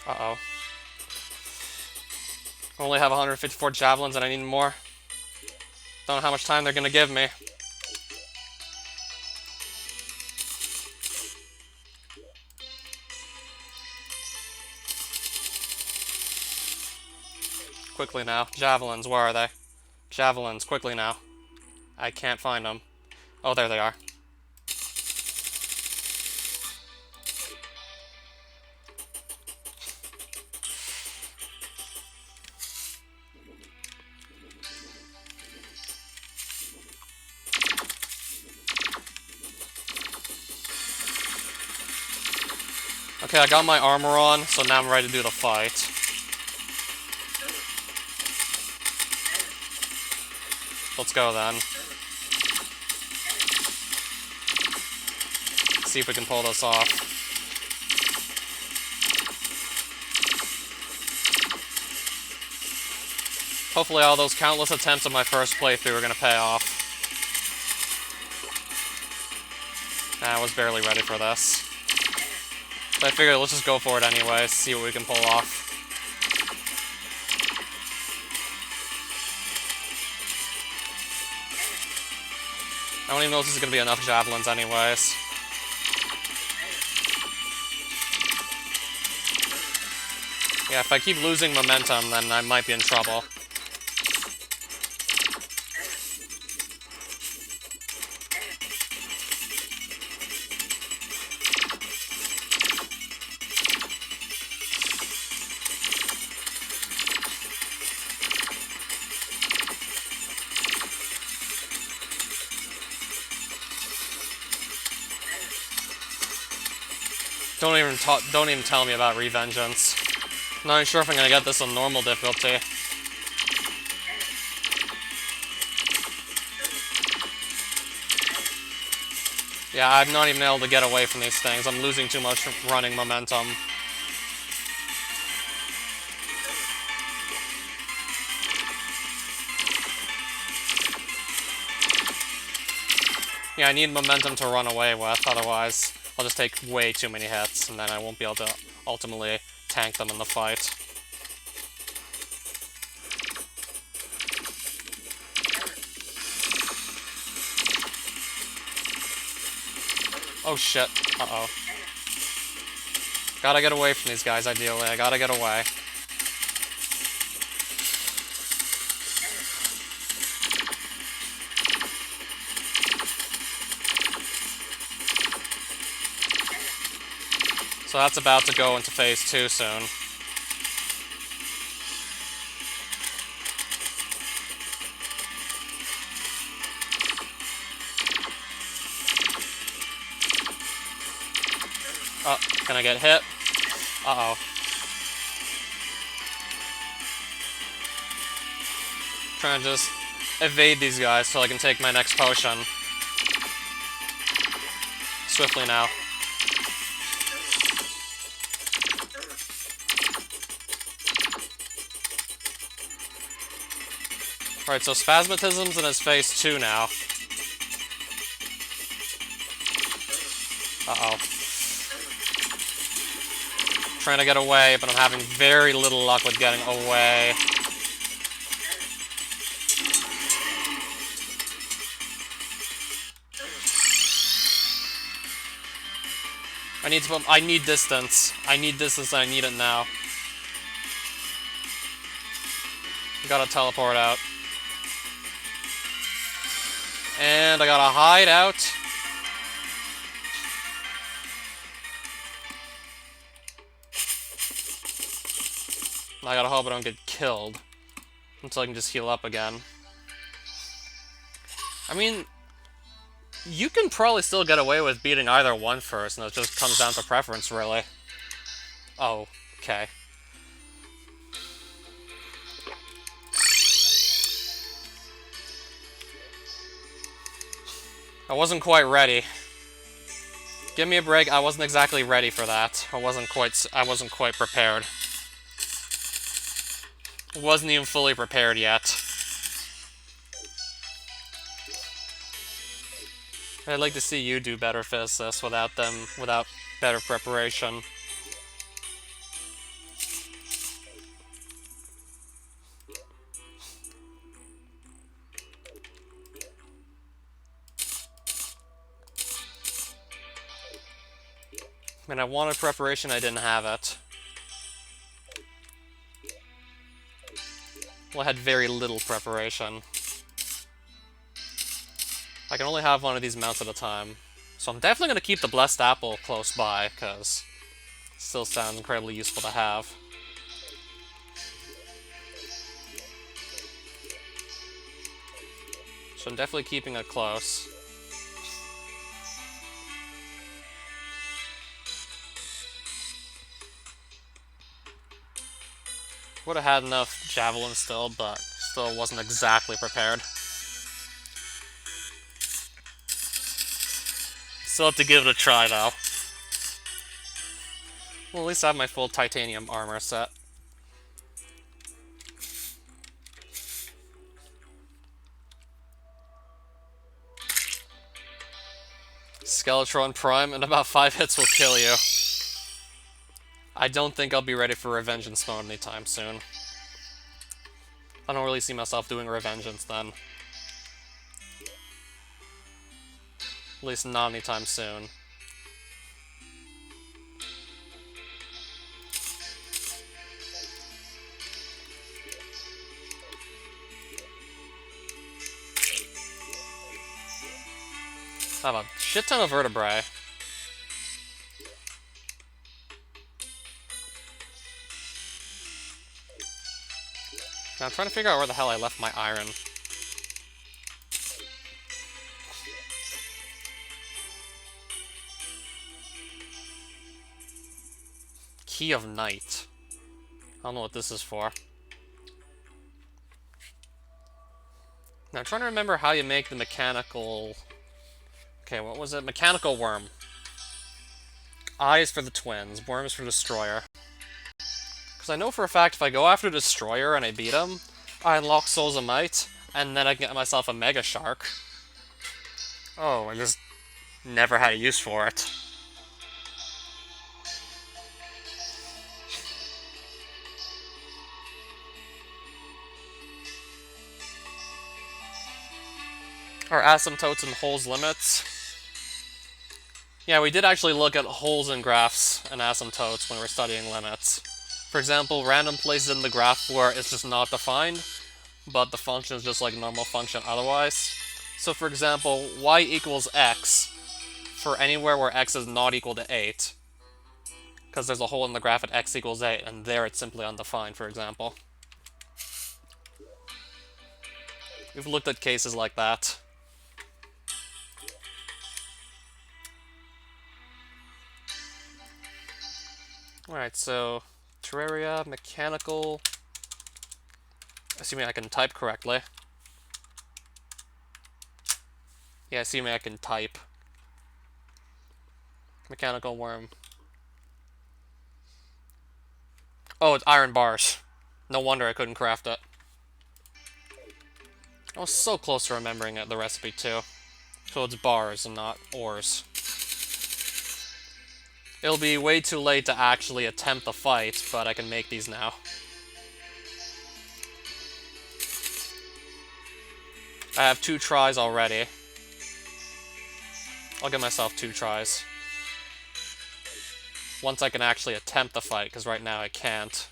Uh-oh. I only have 154 javelins and I need more. Don't know how much time they're gonna give me. Quickly now. Javelins, where are they? Javelins, quickly now. I can't find them. Oh, there they are. Okay, I got my armor on, so now I'm ready to do the fight. Let's go then. See if we can pull this off. Hopefully all those countless attempts of my first playthrough are gonna pay off. I was barely ready for this. But I figured let's just go for it anyway, see what we can pull off. I don't even know if this is gonna be enough javelins anyways. Yeah, if I keep losing momentum, then I might be in trouble. Don't even tell me about Revengeance. Not even sure if I'm gonna get this on normal difficulty. Yeah, I'm not even able to get away from these things. I'm losing too much running momentum. Yeah, I need momentum to run away with, otherwise I'll just take way too many hits, and then I won't be able to ultimately tank them in the fight. Oh shit. Uh-oh. Gotta get away from these guys, ideally. I gotta get away. So that's about to go into phase 2 soon. Oh, can I get hit? Uh-oh. Trying to just evade these guys so I can take my next potion. Swiftly now. Alright, so Spasmatism's in his phase 2 now. Uh-oh. Trying to get away, but I'm having very little luck with getting away. I need distance. I need distance and I need it now. Gotta teleport out. And I gotta hide out. I gotta hope I don't get killed until I can just heal up again. I mean, you can probably still get away with beating either one first, and it just comes down to preference, really. Oh, okay. I wasn't quite ready. Give me a break, I wasn't exactly ready for that. I wasn't quite prepared. Wasn't even fully prepared yet. I'd like to see you do better physicists without better preparation. I mean, I wanted preparation, I didn't have it. Well, I had very little preparation. I can only have one of these mounts at a time. So I'm definitely going to keep the Blessed Apple close by, because it still sounds incredibly useful to have. So I'm definitely keeping it close. Would have had enough javelin still, but still wasn't exactly prepared. Still have to give it a try, though. Well, at least I have my full titanium armor set. Skeletron Prime, and about 5 hits will kill you. I don't think I'll be ready for Revengeance mode anytime soon. I don't really see myself doing Revengeance then. At least not anytime soon. I have a shit ton of vertebrae. Now I'm trying to figure out where the hell I left my iron. Key of Night. I don't know what this is for. Now, I'm trying to remember how you make the mechanical... Okay, what was it? Mechanical Worm. Eyes for the twins, worms for Destroyer. Because I know for a fact if I go after Destroyer and I beat him, I unlock Souls of Might, and then I can get myself a Mega Shark. Oh, I just never had a use for it. Or asymptotes and holes limits. Yeah, we did actually look at holes in graphs and asymptotes when we were studying limits. For example, random places in the graph where it's just not defined, but the function is just like normal function otherwise. So for example, y equals x for anywhere where x is not equal to 8. Because there's a hole in the graph at x equals 8, and there it's simply undefined, for example. We've looked at cases like that. Alright, so Terraria, mechanical... Assuming I can type correctly. Yeah, assuming I can type. Mechanical worm. Oh, it's iron bars. No wonder I couldn't craft it. I was so close to remembering it, the recipe too. So it's bars and not ores. It'll be way too late to actually attempt the fight, but I can make these now. I have 2 tries already. I'll give myself 2 tries. Once I can actually attempt the fight, because right now I can't.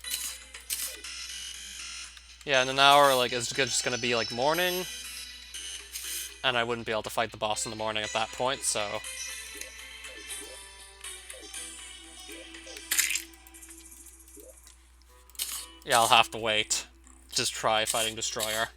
Yeah, in an hour, like, it's just gonna be, like, morning. And I wouldn't be able to fight the boss in the morning at that point, so... Yeah, I'll have to wait. Just try fighting Destroyer.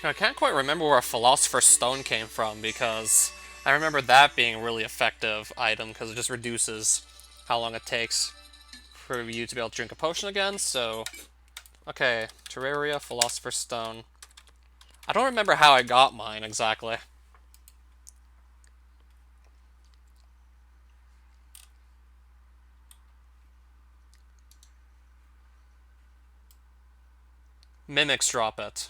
I can't quite remember where a Philosopher's Stone came from, because I remember that being a really effective item, because it just reduces how long it takes for you to be able to drink a potion again, so... Okay, Terraria, Philosopher's Stone. I don't remember how I got mine, exactly. Mimics drop it.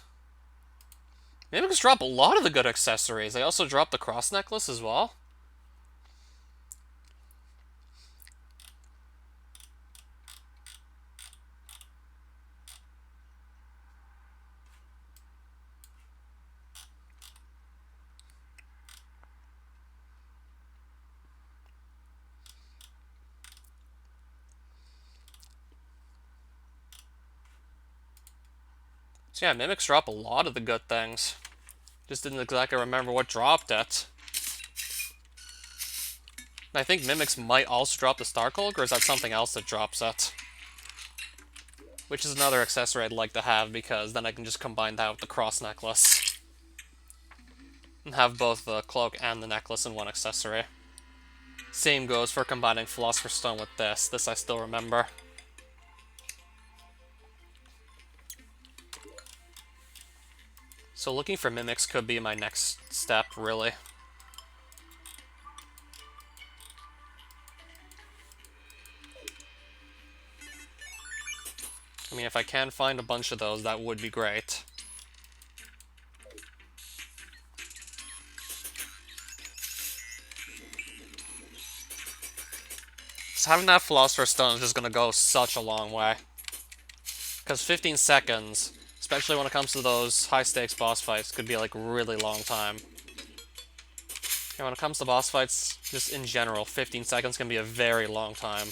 Mimics drop a lot of the good accessories. They also drop the cross necklace as well. So yeah, Mimics drop a lot of the good things. Just didn't exactly remember what dropped it. I think Mimics might also drop the Starcloak, or is that something else that drops it? Which is another accessory I'd like to have, because then I can just combine that with the cross necklace. And have both the cloak and the necklace in one accessory. Same goes for combining Philosopher's Stone with this. This I still remember. So looking for Mimics could be my next step, really. I mean, if I can find a bunch of those, that would be great. Just having that Philosopher's Stone is just going to go such a long way. Because 15 seconds, especially when it comes to those high-stakes boss fights, could be like a really long time. And when it comes to boss fights, just in general, 15 seconds can be a very long time.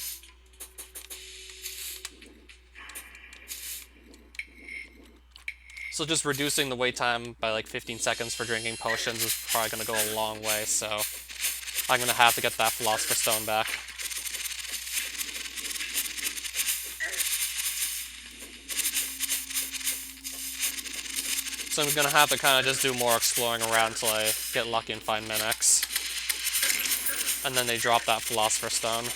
So just reducing the wait time by like 15 seconds for drinking potions is probably going to go a long way, so I'm going to have to get that Philosopher's Stone back. So I'm going to have to kind of just do more exploring around until I get lucky and find mimics. And then they drop that Philosopher's Stone.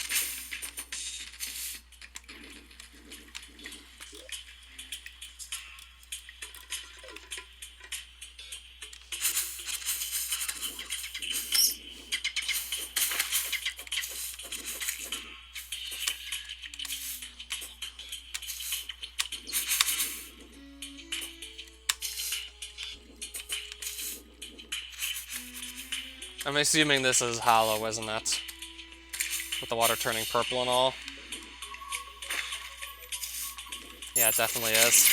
I'm assuming this is hollow, isn't it? With the water turning purple and all. Yeah, it definitely is.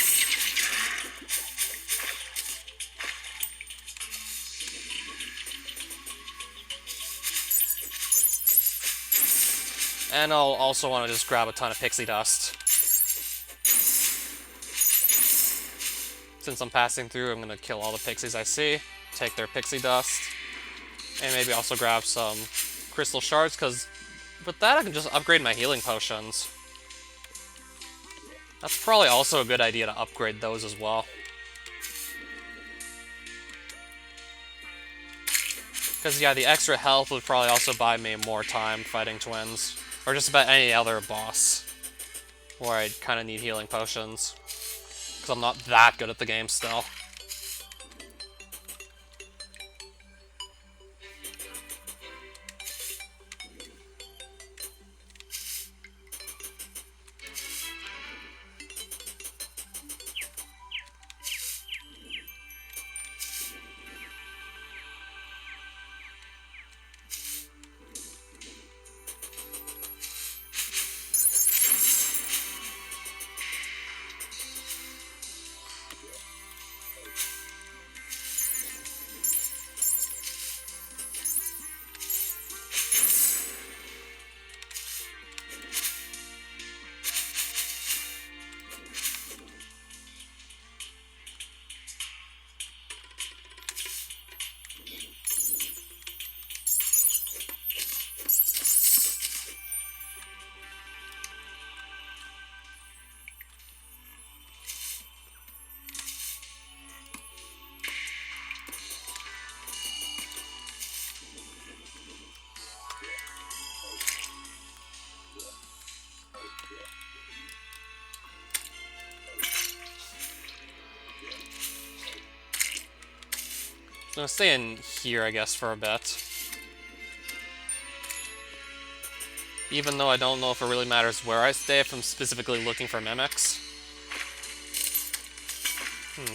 And I'll also want to just grab a ton of pixie dust. Since I'm passing through, I'm going to kill all the pixies I see, take their pixie dust, and maybe also grab some crystal shards, because with that I can just upgrade my healing potions. That's probably also a good idea to upgrade those as well. Because yeah, the extra health would probably also buy me more time fighting twins. Or just about any other boss where I kind of need healing potions. Because I'm not that good at the game still. I'm gonna stay in here, I guess, for a bit. Even though I don't know if it really matters where I stay if I'm specifically looking for mimics.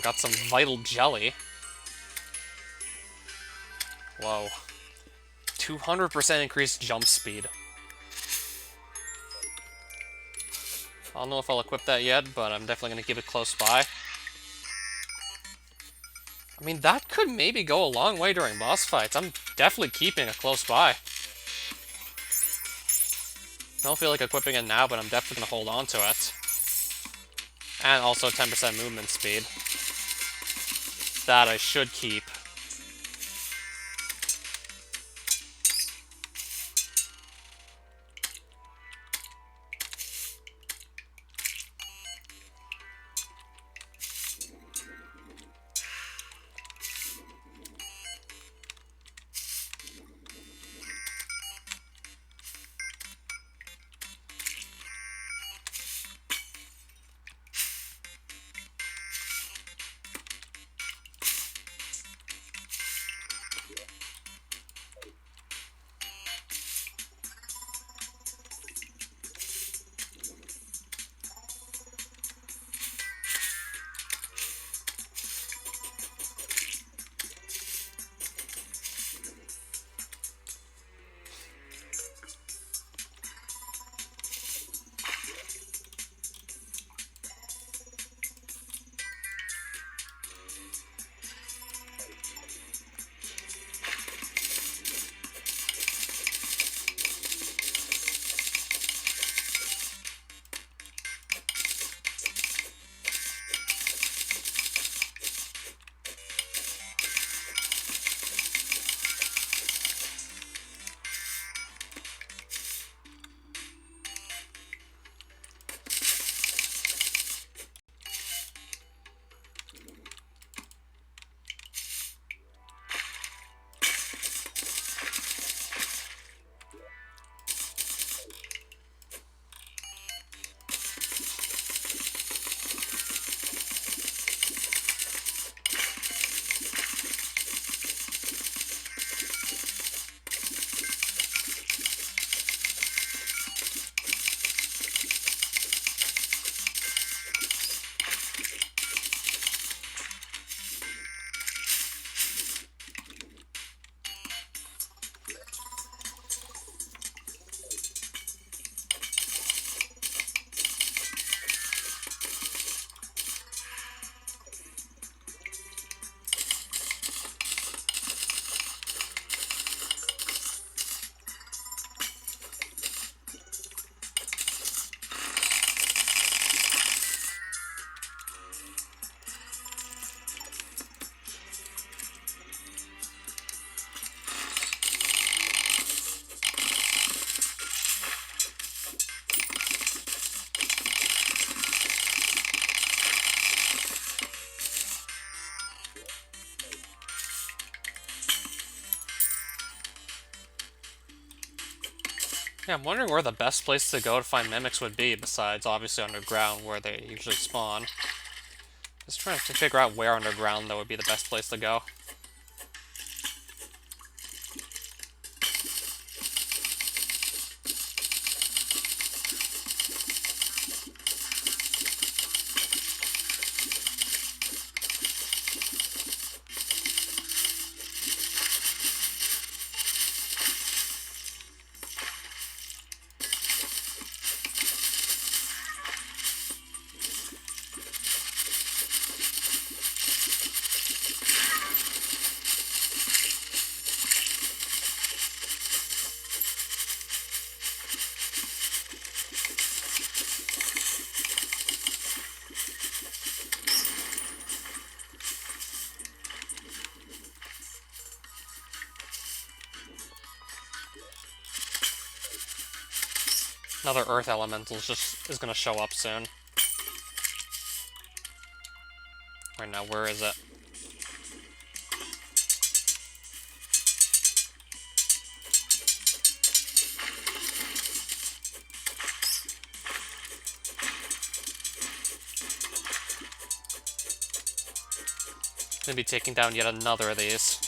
Got some vital jelly. Whoa. 200% increased jump speed. I don't know if I'll equip that yet, but I'm definitely going to keep it close by. I mean, that could maybe go a long way during boss fights. I'm definitely keeping it close by. I don't feel like equipping it now, but I'm definitely going to hold on to it. And also 10% movement speed. That I should keep. Yeah, I'm wondering where the best place to go to find mimics would be, besides obviously underground, where they usually spawn. Just trying to figure out where underground, though, would be the best place to go. Another Earth Elemental is gonna show up soon. Right now, where is it? Gonna be taking down yet another of these.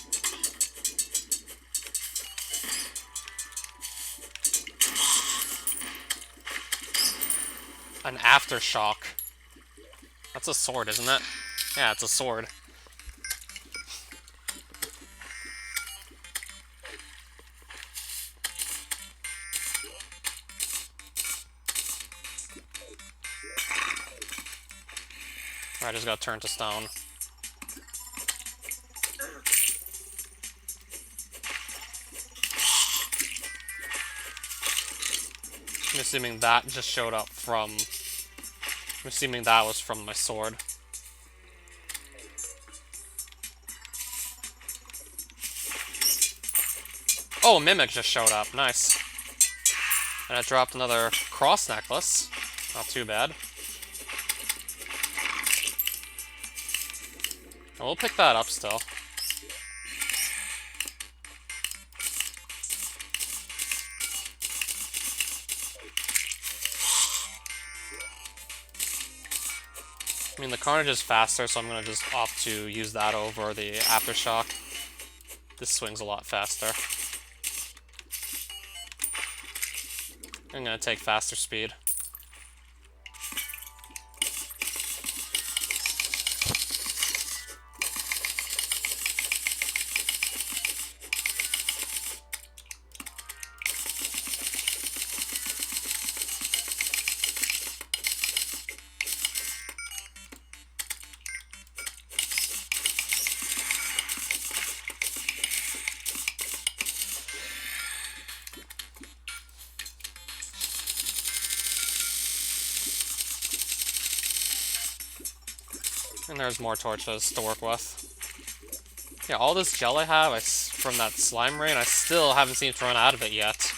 An Aftershock. That's a sword, isn't it? Yeah, it's a sword. I just got turned to stone. I'm assuming that just showed up from... I'm assuming that was from my sword. Oh, Mimic just showed up. Nice. And I dropped another cross necklace. Not too bad. And we'll pick that up still. I mean, the Carnage is faster, so I'm going to just opt to use that over the Aftershock. This swings a lot faster. I'm going to take faster speed. And there's more torches to work with. Yeah, all this gel I have from that slime rain, I still haven't seemed to run out of it yet.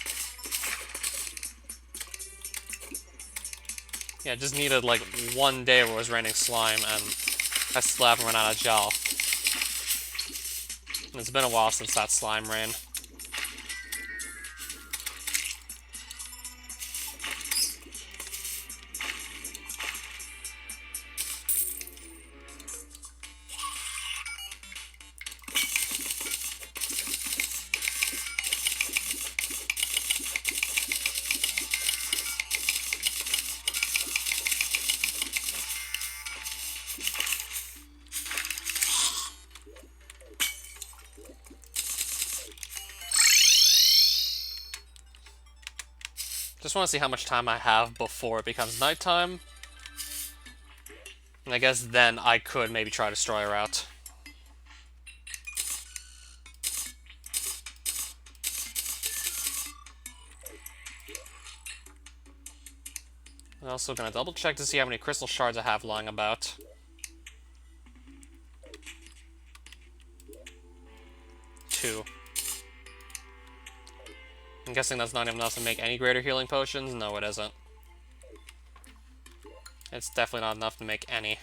Yeah, it just needed like one day where it was raining slime, and I still haven't run out of gel. And it's been a while since that slime rain. Just want to see how much time I have before it becomes nighttime. And I guess then I could maybe try to destroy her out. I'm also gonna double check to see how many crystal shards I have lying about. 2. I'm guessing that's not even enough to make any greater healing potions? No, it isn't. It's definitely not enough to make any.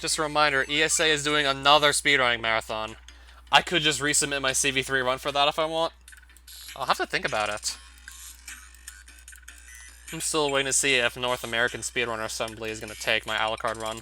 Just a reminder, ESA is doing another speedrunning marathon. I could just resubmit my CV3 run for that if I want. I'll have to think about it. I'm still waiting to see if North American Speedrunner Assembly is going to take my Alucard run.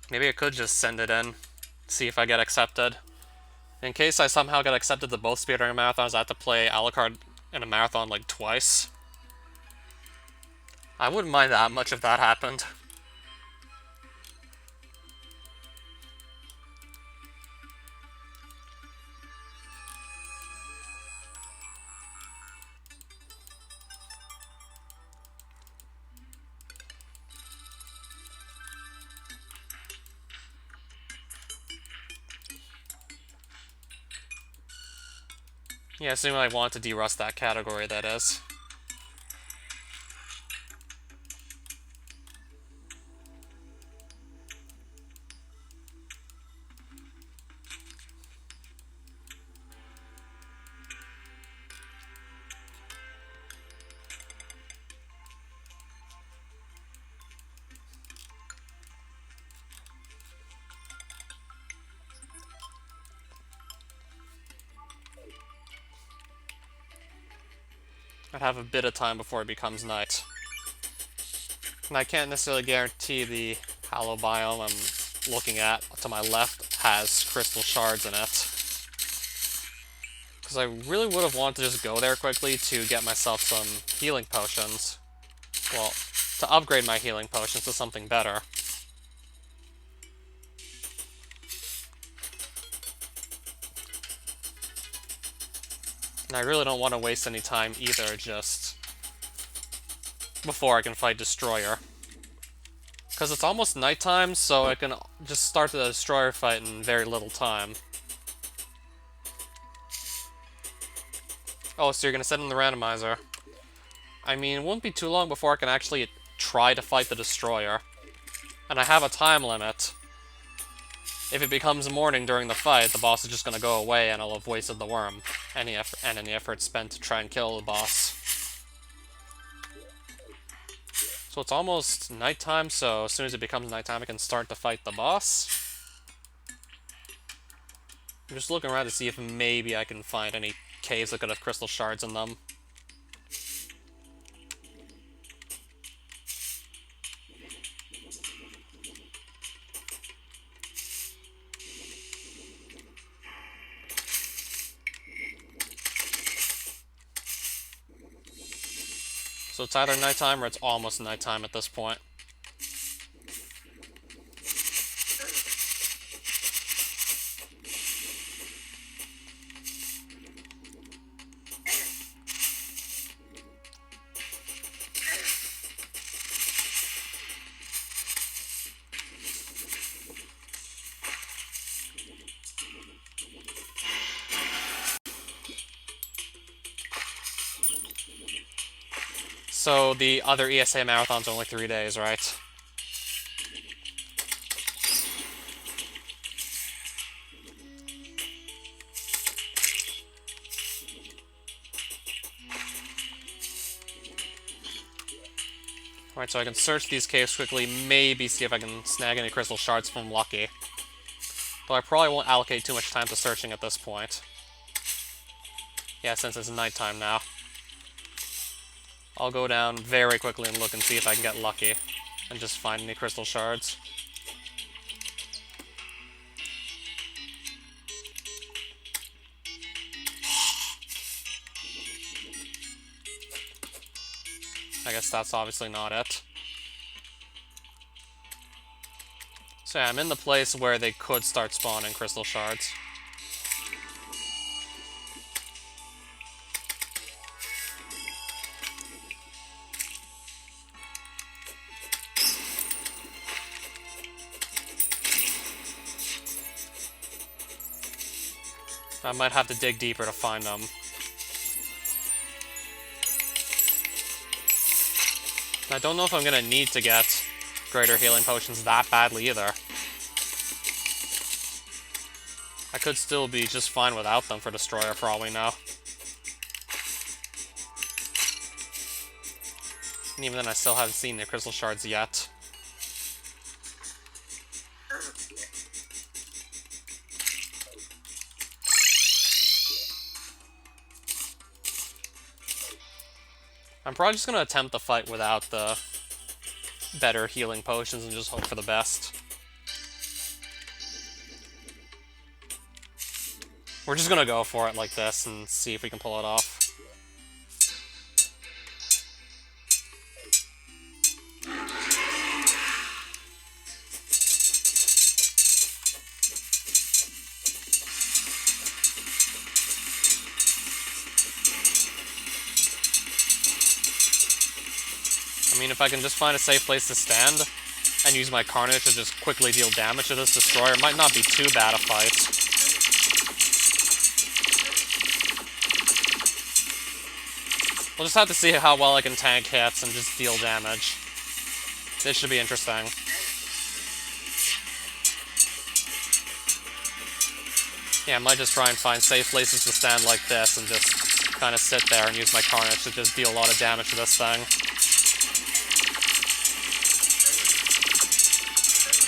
Maybe I could just send it in, see if I get accepted. In case I somehow get accepted to both speedrunning marathons, I have to play Alucard in a marathon like twice. I wouldn't mind that much if that happened. Yeah, assuming I want to derust that category, that is. I'd have a bit of time before it becomes night. And I can't necessarily guarantee the hollow biome I'm looking at to my left has crystal shards in it. Because I really would have wanted to just go there quickly to get myself some healing potions. Well, to upgrade my healing potions to something better. And I really don't want to waste any time either, just before I can fight Destroyer. Because it's almost nighttime, so I can just start the Destroyer fight in very little time. Oh, so you're going to set in the randomizer. I mean, it won't be too long before I can actually try to fight the Destroyer. And I have a time limit. If it becomes morning during the fight, the boss is just going to go away and I'll have wasted the worm. Any effort spent to try and kill the boss. So it's almost nighttime, so as soon as it becomes nighttime, I can start to fight the boss. I'm just looking around to see if maybe I can find any caves that could have crystal shards in them. So it's either nighttime or it's almost nighttime at this point. So the other ESA marathon's only 3 days, right? Alright, so I can search these caves quickly, maybe see if I can snag any crystal shards from Lucky. Though I probably won't allocate too much time to searching at this point. Yeah, since it's nighttime now. I'll go down very quickly and look and see if I can get lucky. And just find any crystal shards. I guess that's obviously not it. So yeah, I'm in the place where they could start spawning crystal shards. I might have to dig deeper to find them. I don't know if I'm going to need to get greater healing potions that badly either. I could still be just fine without them for Destroyer for all we know. And even then, I still haven't seen the Crystal Shards yet. I'm probably just going to attempt the fight without the better healing potions and just hope for the best. We're just going to go for it like this and see if we can pull it off. I mean, if I can just find a safe place to stand and use my Carnage to just quickly deal damage to this Destroyer, it might not be too bad a fight. We'll just have to see how well I can tank hits and just deal damage. This should be interesting. Yeah, I might just try and find safe places to stand like this and just kind of sit there and use my Carnage to just deal a lot of damage to this thing.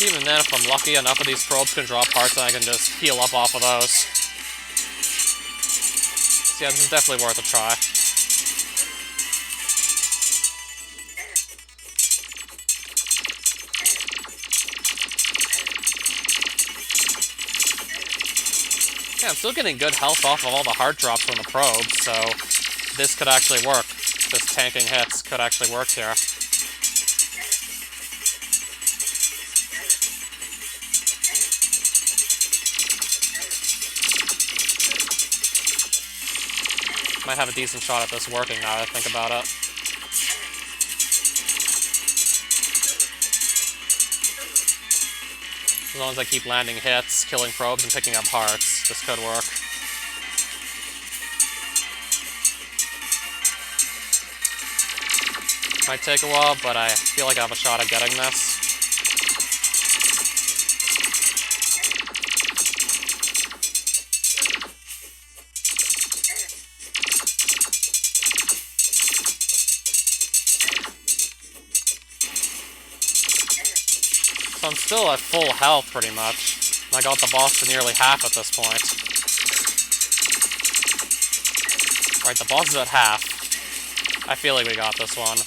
Even then, if I'm lucky, enough of these probes can draw parts and I can just heal up off of those. So yeah, this is definitely worth a try. Yeah, I'm still getting good health off of all the heart drops from the probes, so this could actually work. This tanking hits could actually work here. Might have a decent shot at this working now that I think about it. As long as I keep landing hits, killing probes, and picking up hearts, this could work. Might take a while, but I feel like I have a shot at getting this. So I'm still at full health, pretty much. I got the boss to nearly half at this point. Alright, the boss is at half. I feel like we got this one.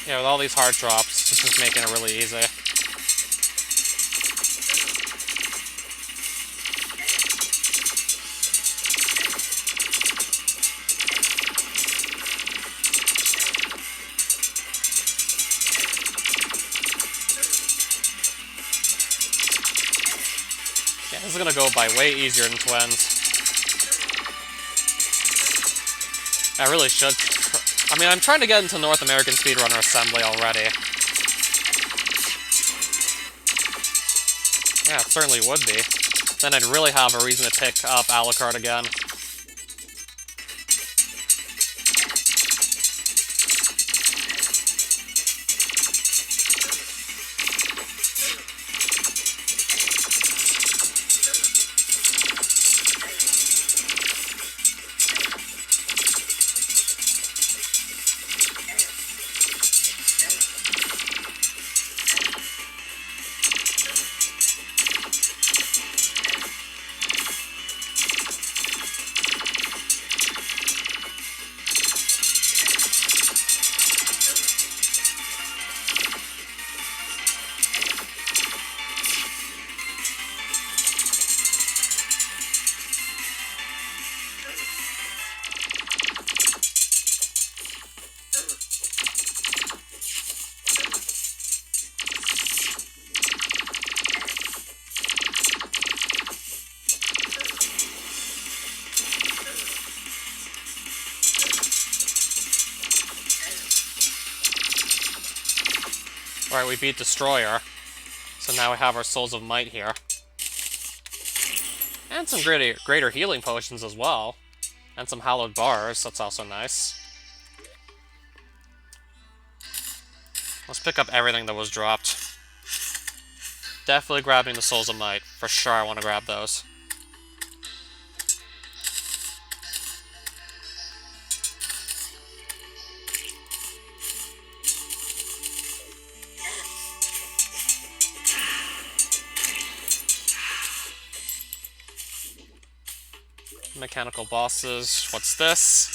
Yeah, with all these heart drops, this is making it really easy. Yeah, this is gonna go by way easier than Twins. I really should. I mean, I'm trying to get into North American Speedrunner Assembly already. Yeah, it certainly would be. Then I'd really have a reason to pick up Alucard again. Alright, we beat Destroyer. So now we have our Souls of Might here. And some greater healing potions as well. And some hallowed bars, that's also nice. Let's pick up everything that was dropped. Definitely grabbing the Souls of Might. For sure I want to grab those. Mechanical bosses. What's this?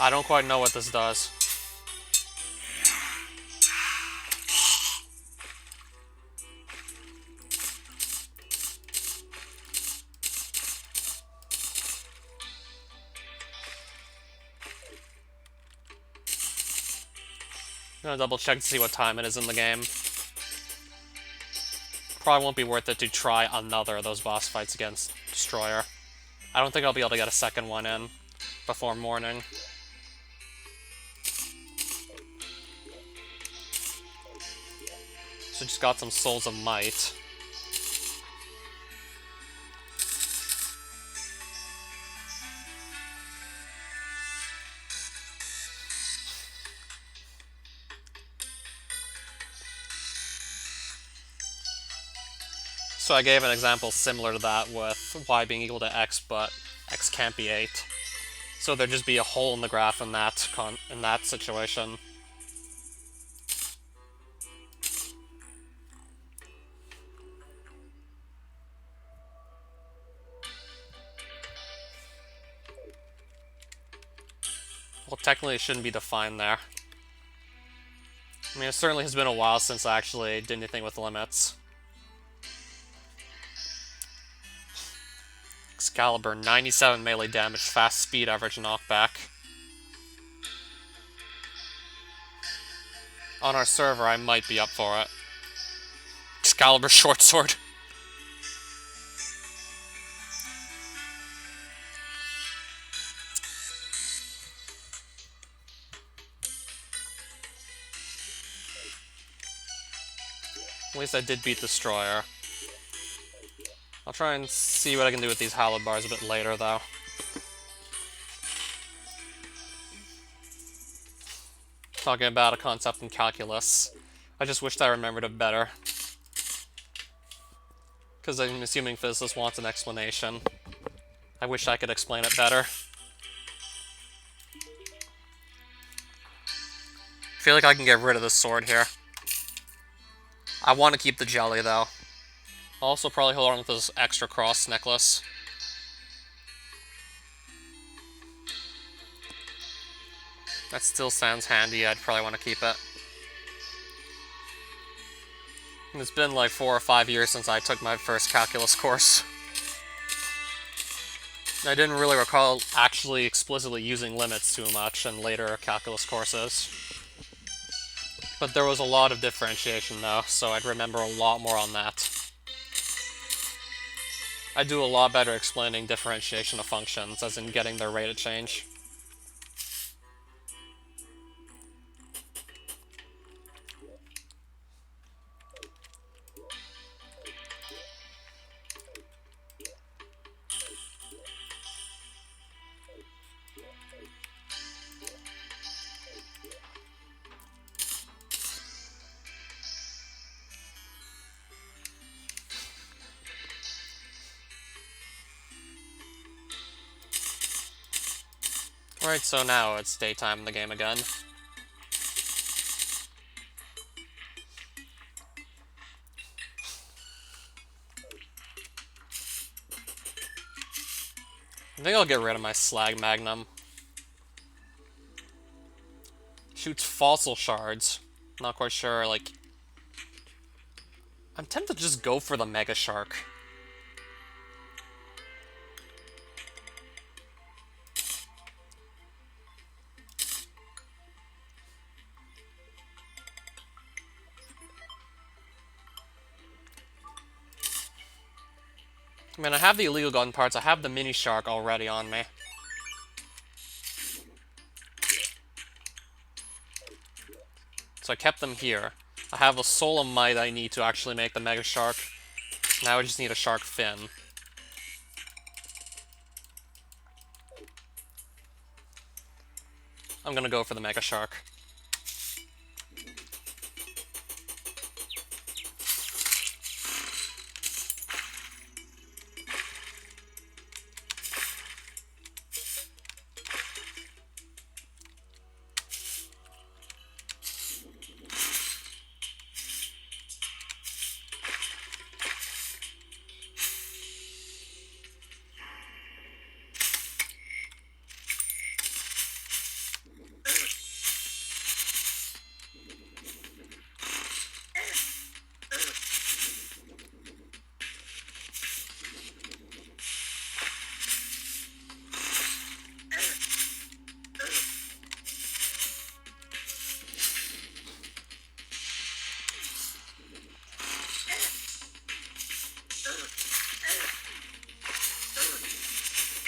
I don't quite know what this does. I'm gonna double check to see what time it is in the game. Probably won't be worth it to try another of those boss fights against Destroyer. I don't think I'll be able to get a second one in before morning. So just got some Souls of Might. So I gave an example similar to that with y being equal to x, but x can't be 8. So there'd just be a hole in the graph in that situation. Well, technically it shouldn't be defined there. I mean, it certainly has been a while since I actually did anything with limits. Excalibur, 97 melee damage, fast speed, average knockback. On our server, I might be up for it. Excalibur short sword. At least I did beat Destroyer. I'll try and see what I can do with these hallowed bars a bit later, though. Talking about a concept in calculus. I just wished I remembered it better. Because I'm assuming physicists want an explanation. I wish I could explain it better. I feel like I can get rid of this sword here. I want to keep the jelly, though. I'll also probably hold on with this extra cross necklace. That still sounds handy. I'd probably want to keep it. And it's been like 4 or 5 years since I took my first calculus course. I didn't really recall actually explicitly using limits too much in later calculus courses. But there was a lot of differentiation though, so I'd remember a lot more on that. I do a lot better explaining differentiation of functions, as in getting their rate of change. Alright, so now it's daytime in the game again. I think I'll get rid of my Slag Magnum. Shoots fossil shards. Not quite sure, like... I'm tempted to just go for the Mega Shark. I mean, I have the illegal gun parts, I have the mini shark already on me. So I kept them here. I have a soul of might I need to actually make the Mega Shark. Now I just need a shark fin. I'm gonna go for the Mega Shark.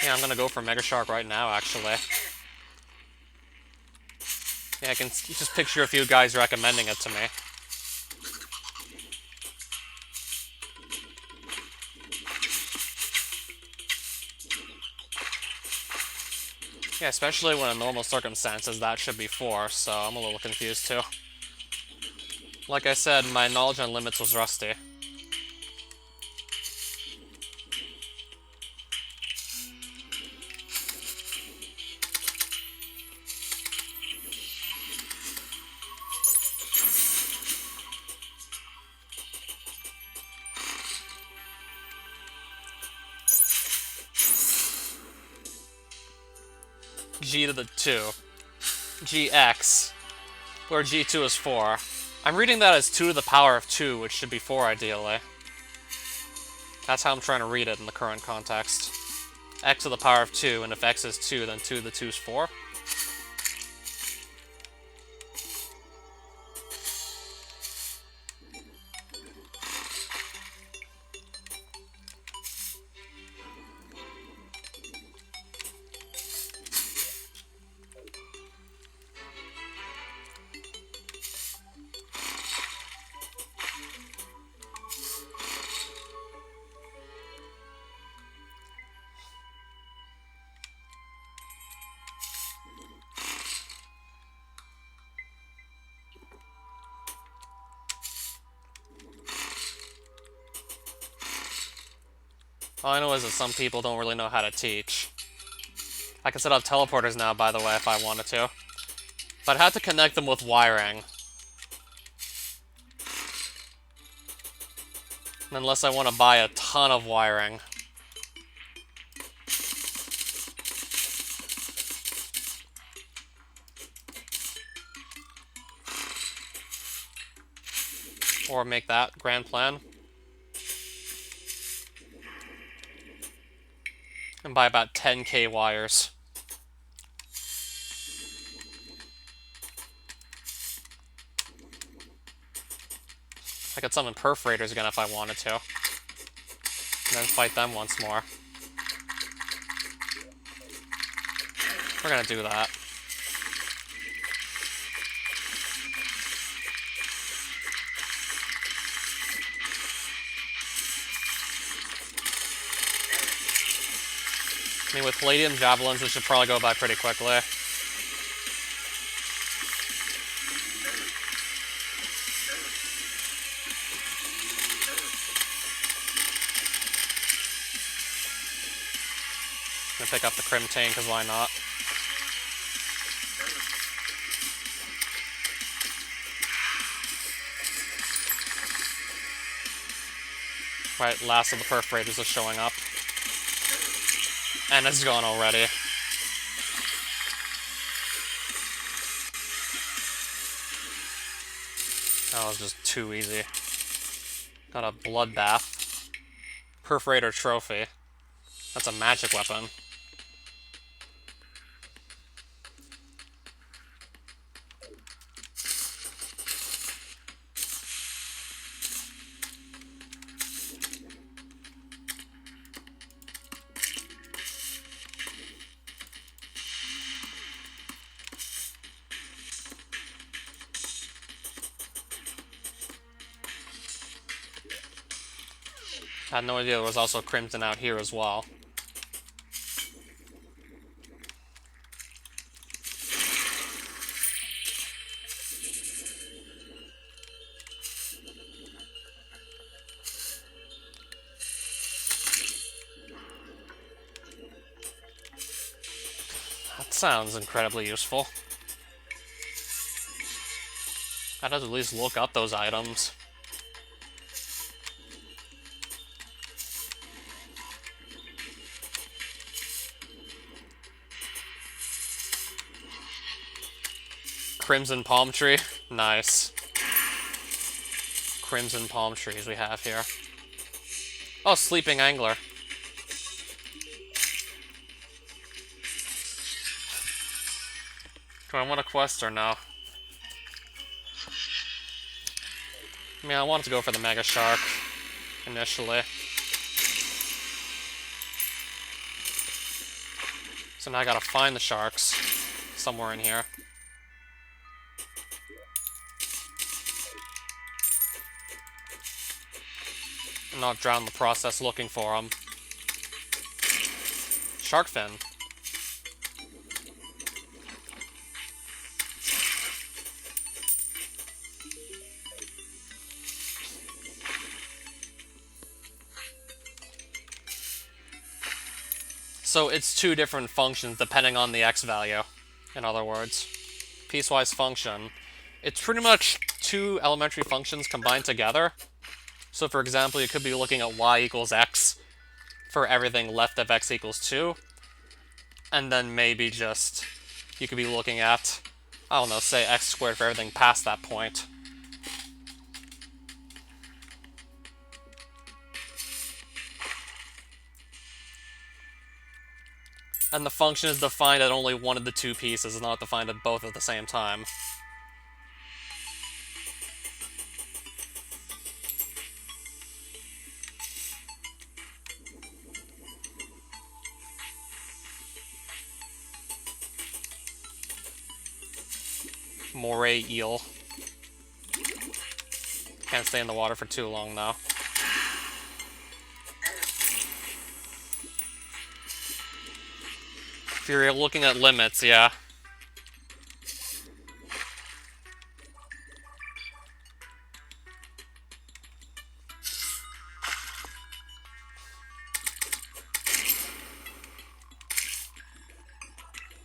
Yeah, I'm gonna go for Mega Shark right now, actually. Yeah, I can just picture a few guys recommending it to me. Yeah, especially when in normal circumstances that should be 4, so I'm a little confused too. Like I said, my knowledge on limits was rusty. G to the 2. GX. Where G2 is 4. I'm reading that as 2 to the power of 2, which should be 4 ideally. That's how I'm trying to read it in the current context. X to the power of 2, and if X is 2, then 2 to the 2 is 4. All I know is that some people don't really know how to teach. I can set up teleporters now, by the way, if I wanted to. But I'd have to connect them with wiring. Unless I want to buy a ton of wiring. Or make that grand plan. And buy about 10k wires. I could summon perforators again if I wanted to. And then fight them once more. We're gonna do that. I mean, with Palladium Javelins, this should probably go by pretty quickly. Gonna pick up the Crimtane, because why not? Right, last of the perforators is showing up. And it's gone already. That was just too easy. Got a bloodbath. Perforator trophy. That's a magic weapon. I had no idea there was also crimson out here as well. That sounds incredibly useful. I would at least look up those items. Crimson palm tree. Nice. Crimson palm trees we have here. Oh, sleeping angler. Do I want a quest or no? I mean, I wanted to go for the mega shark initially. So now I gotta find the sharks somewhere in here. And not drown the process looking for them. Shark fin. So it's two different functions depending on the X value, in other words. Piecewise function. It's pretty much two elementary functions combined together. So for example, you could be looking at y equals x for everything left of x equals 2. And then maybe just, you could be looking at, I don't know, say x squared for everything past that point. And the function is defined at only one of the two pieces, it's not defined at both at the same time. Moray eel. Can't stay in the water for too long, though. If you're looking at limits, yeah.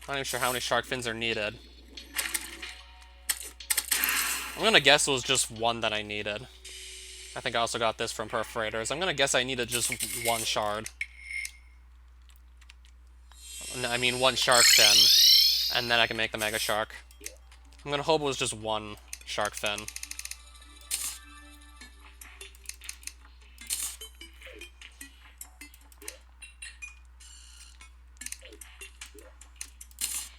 I'm not even sure how many shark fins are needed. I'm gonna guess it was just one that I needed. I think I also got this from perforators. I'm gonna guess I needed just one shard. I mean, one shark fin. And then I can make the mega shark. I'm gonna hope it was just one shark fin.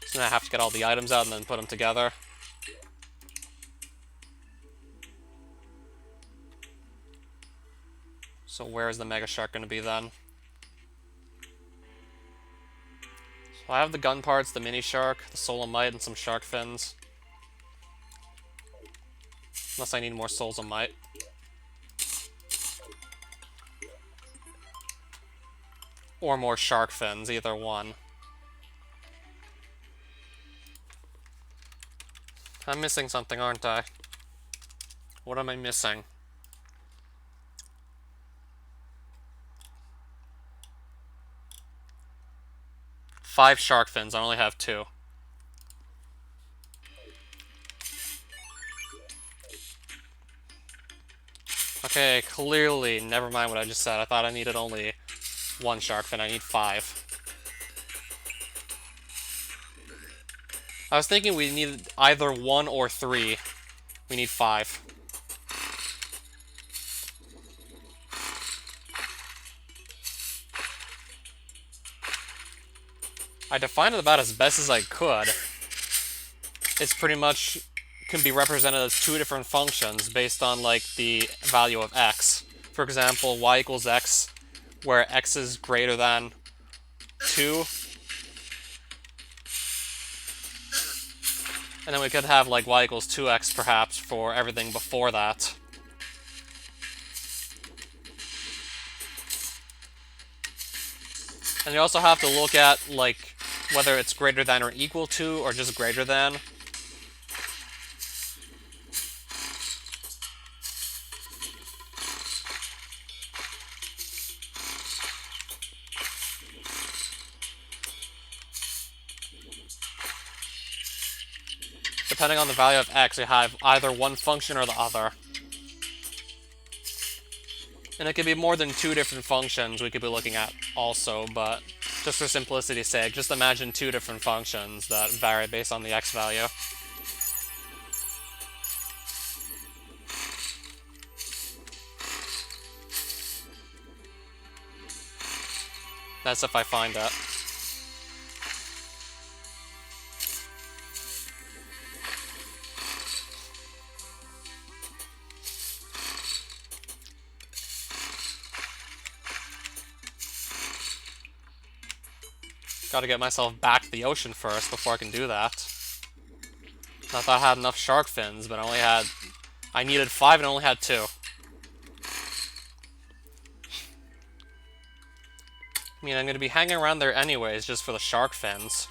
So now I have to get all the items out and then put them together. So where is the mega shark gonna be then? So I have the gun parts, the mini shark, the solamite, and some shark fins. Unless I need more solamite. Or more shark fins, either one. I'm missing something, aren't I? What am I missing? Five shark fins, I only have two. Okay, clearly, never mind what I just said. I thought I needed only one shark fin, I need 5. I was thinking we needed either 1 or 3. We need 5. I defined it about as best as I could. It's pretty much can be represented as two different functions based on, like, the value of x. For example, y equals x, where x is greater than 2. And then we could have, like, y equals 2x, perhaps, for everything before that. And you also have to look at, like, whether it's greater than or equal to, or just greater than. Depending on the value of x, you have either one function or the other. And it could be more than two different functions we could be looking at also, but just for simplicity's sake, just imagine two different functions that vary based on the x value. That's if I find it. Gotta get myself back to the ocean first before I can do that. Not that I had enough shark fins, but I needed 5 and only had 2. I mean, I'm gonna be hanging around there anyways, just for the shark fins.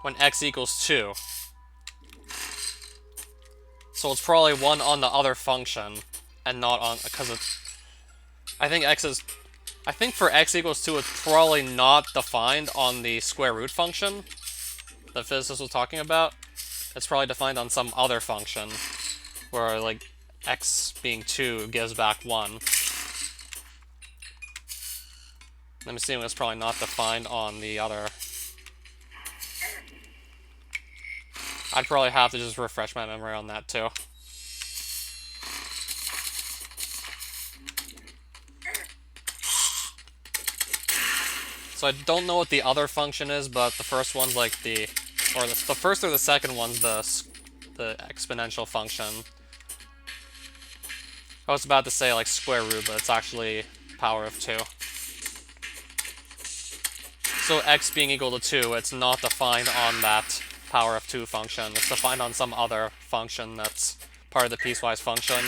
When x equals 2. So it's probably 1 on the other function, and not on, because it's... I think for x equals 2, it's probably not defined on the square root function the physicist was talking about. It's probably defined on some other function, where, like, x being 2 gives back 1. I'm assuming it's probably not defined on the other. I'd probably have to just refresh my memory on that, too. So I don't know what the other function is, but the first one's like the first or the second one's the exponential function. I was about to say like square root, but it's actually power of 2. So x being equal to 2, it's not defined on that power of 2 function. It's defined on some other function that's part of the piecewise function.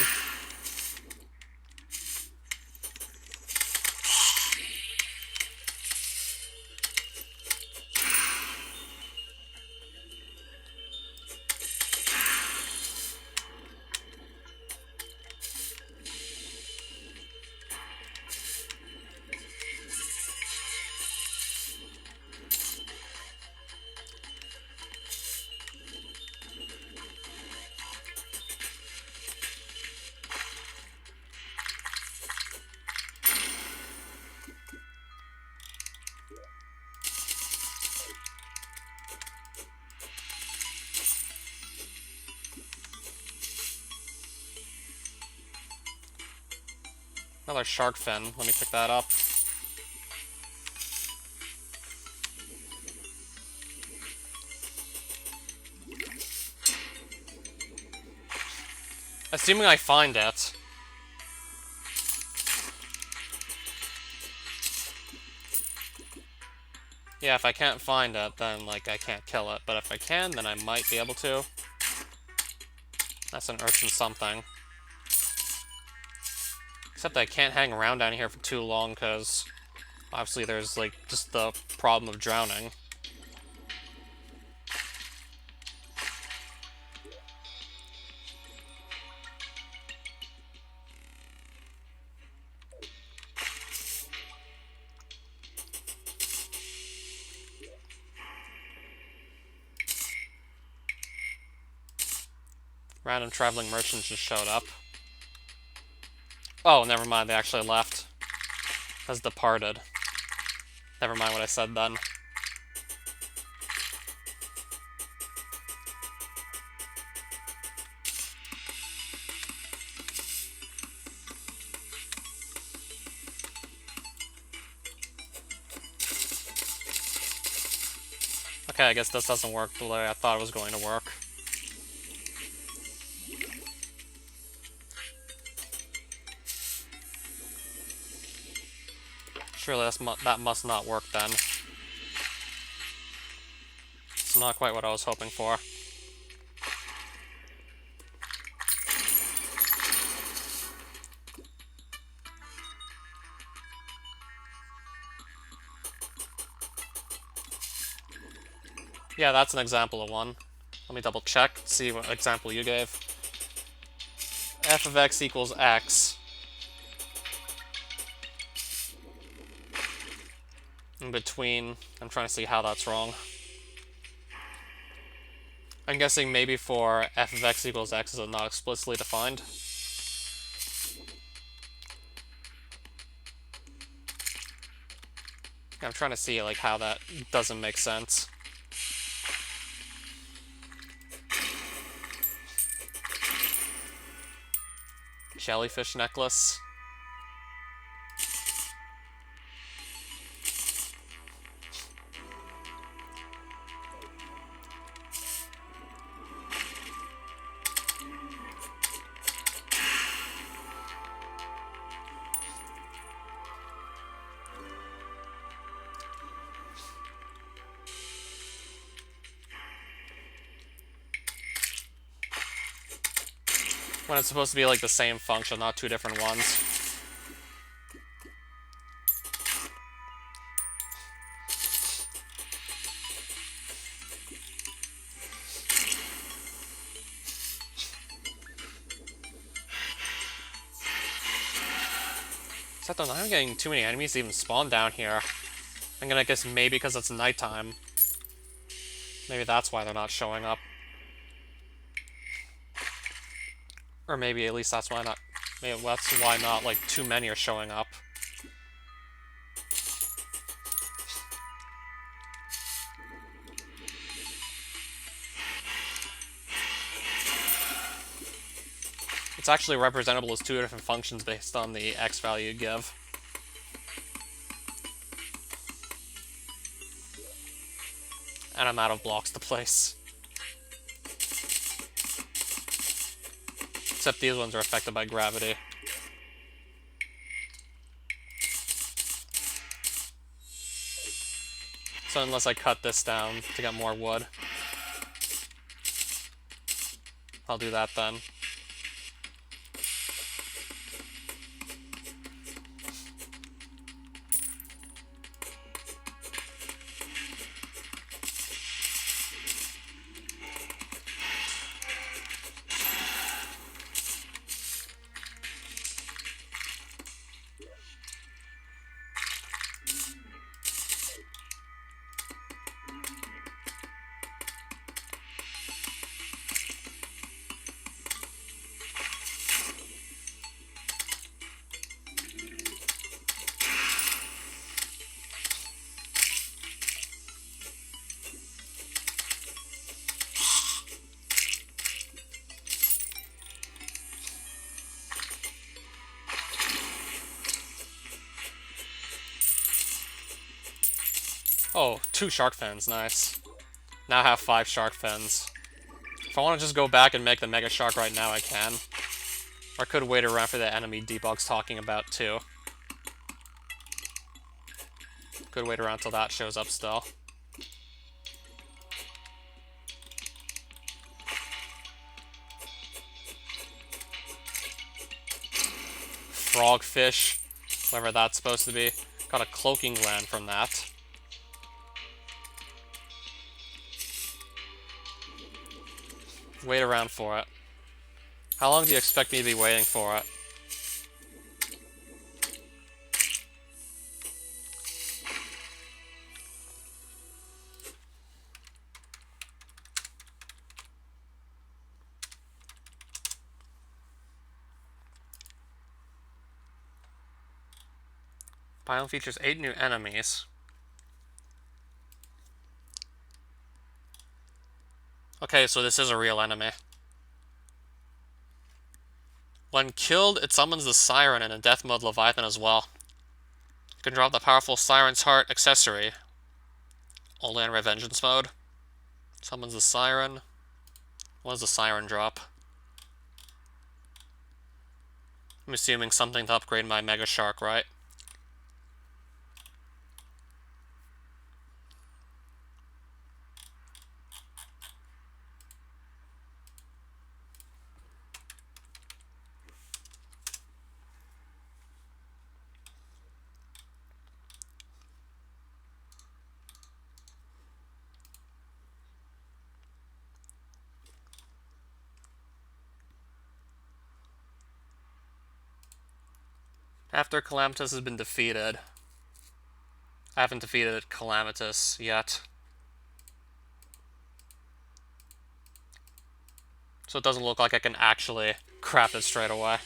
Another shark fin. Let me pick that up. Assuming I find it. Yeah, if I can't find it, then, like, I can't kill it. But if I can, then I might be able to. That's an urchin something. Except I can't hang around down here for too long, because obviously there's, like, just the problem of drowning. Random traveling merchants just showed up. Oh, never mind, they actually left. Has departed. Never mind what I said then. Okay, I guess this doesn't work the way I thought it was going to work. Surely that must not work then. It's not quite what I was hoping for. Yeah, that's an example of one. Let me double check, see what example you gave. F of x equals x. In between, I'm trying to see how that's wrong. I'm guessing maybe for f of x equals x is it not explicitly defined? I'm trying to see like how that doesn't make sense. Jellyfish necklace. When it's supposed to be like the same function, not two different ones. Except I'm not getting too many enemies to even spawn down here. I'm gonna guess maybe because it's nighttime. Maybe that's why they're not showing up. Or maybe at least that's why not. Maybe that's why not like too many are showing up. It's actually representable as two different functions based on the x value you give. And I'm out of blocks to place. Except these ones are affected by gravity. So unless I cut this down to get more wood, I'll do that then. Oh, 2 shark fins, nice. Now I have 5 shark fins. If I want to just go back and make the mega shark right now, I can. Or I could wait around for the enemy debug's talking about too. Could wait around till that shows up still. Frogfish, whatever that's supposed to be. Got a cloaking gland from that. Wait around for it. How long do you expect me to be waiting for it? Biome features 8 new enemies. Okay, so this is a real enemy. When killed, it summons the Siren and a death mode Leviathan as well. You can drop the powerful Siren's Heart accessory. Only in Revengeance mode. Summons the Siren. What does the Siren drop? I'm assuming something to upgrade my Mega Shark, right? After Calamitous has been defeated. I haven't defeated Calamitous yet. So it doesn't look like I can actually craft it straight away.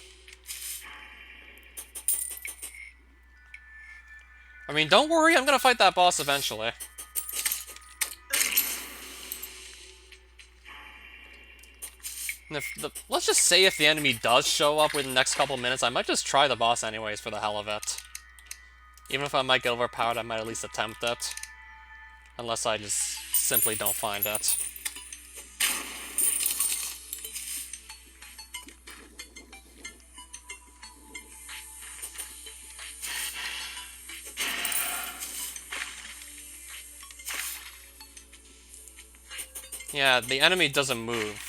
I mean, don't worry, I'm gonna fight that boss eventually. And let's just say if the enemy does show up within the next couple minutes, I might just try the boss anyways for the hell of it. Even if I might get overpowered, I might at least attempt it. Unless I just simply don't find it. Yeah, the enemy doesn't move.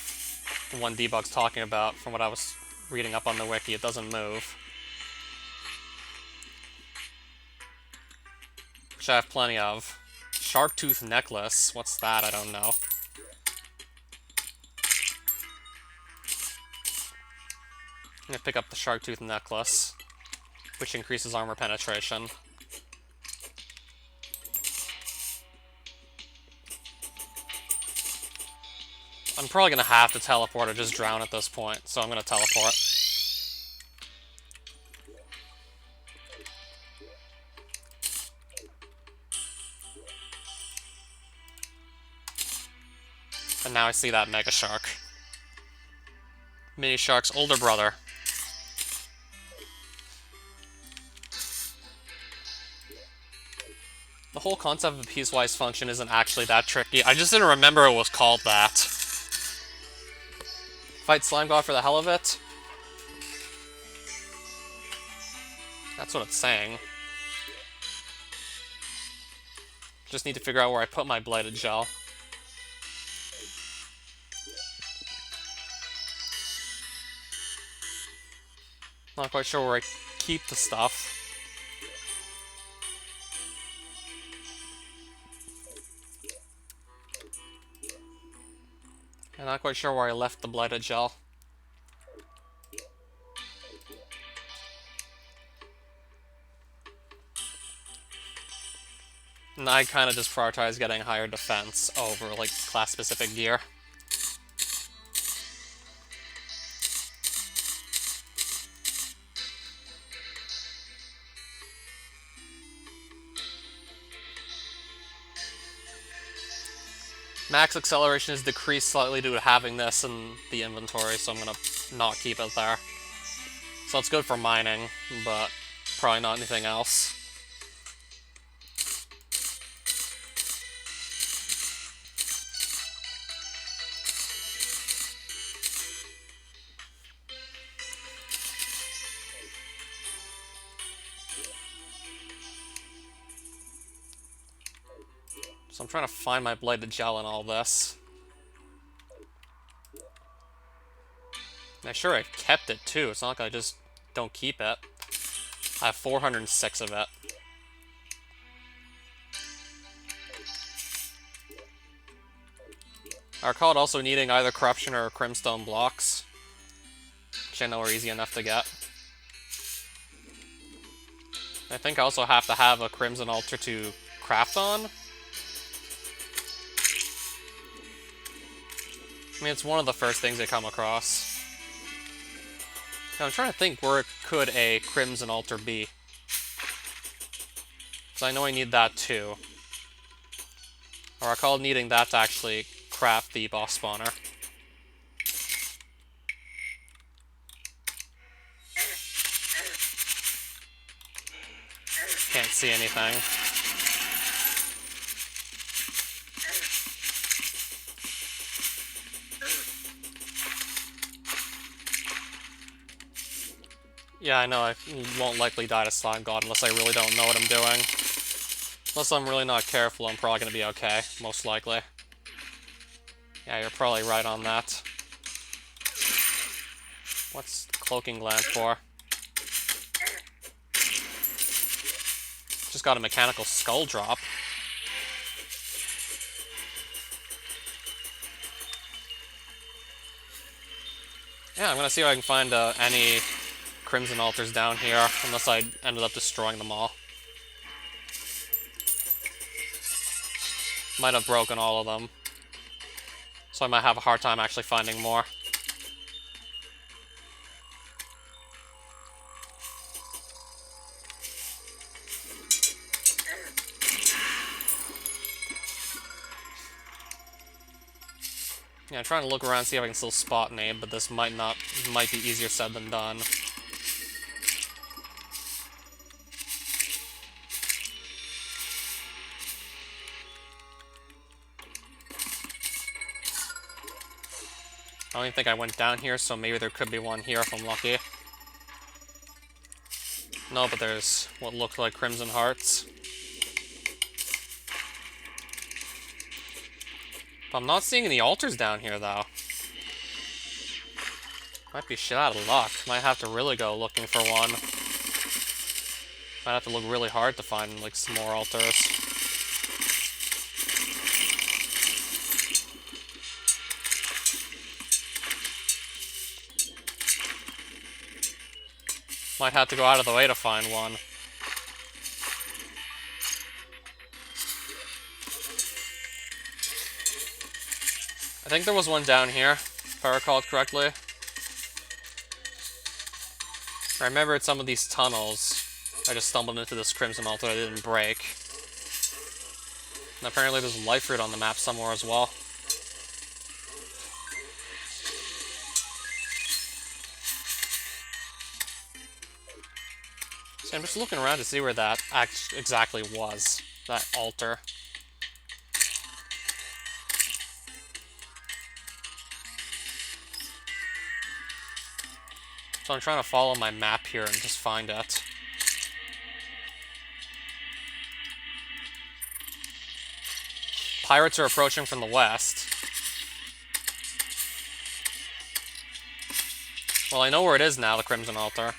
The one Debug's talking about, from what I was reading up on the wiki, it doesn't move. Which I have plenty of. Shark Tooth Necklace. What's that? I don't know. I'm gonna pick up the Shark Tooth Necklace, which increases armor penetration. I'm probably gonna have to teleport or just drown at this point, so I'm gonna teleport. And now I see that Mega Shark. Mini Shark's older brother. The whole concept of a piecewise function isn't actually that tricky. I just didn't remember it was called that. Fight Slime God for the hell of it? That's what it's saying. Just need to figure out where I put my Blighted Gel. Not quite sure where I keep the stuff. I'm not quite sure where I left the Blighted Gel. And I kind of just prioritize getting higher defense over, like, class-specific gear. Max acceleration is decreased slightly due to having this in the inventory, so I'm gonna not keep it there. So it's good for mining, but probably not anything else. So I'm trying to find my Blighted Gel in all this. I'm sure I kept it too, it's not like I just don't keep it. I have 406 of it. I recall it also needing either Corruption or Crimstone blocks, which I know are easy enough to get. I think I also have to have a Crimson Altar to craft on. I mean, it's one of the first things I come across. Now, I'm trying to think where could a Crimson Altar be. So I know I need that too. Or I recall needing that to actually craft the boss spawner. Can't see anything. Yeah, I know I won't likely die to Slime God unless I really don't know what I'm doing. Unless I'm really not careful, I'm probably going to be okay, most likely. Yeah, you're probably right on that. What's the Cloaking Gland for? Just got a Mechanical Skull drop. Yeah, I'm going to see if I can find any crimson altars down here, unless I ended up destroying them all. Might have broken all of them. So I might have a hard time actually finding more. Yeah, I'm trying to look around, see if I can still spot an ape, but this might be easier said than done. I don't even think I went down here, so maybe there could be one here if I'm lucky. No, but there's what looked like crimson hearts. But I'm not seeing any altars down here, though. Might be shit out of luck. Might have to really go looking for one. Might have to look really hard to find, like, some more altars. Might have to go out of the way to find one. I think there was one down here, if I recall correctly. I remembered some of these tunnels. I just stumbled into this crimson altar I didn't break. And apparently there's a life fruit on the map somewhere as well. So I'm just looking around to see where that exactly was, that altar. So I'm trying to follow my map here and just find it. Pirates are approaching from the west. Well, I know where it is now, the Crimson Altar.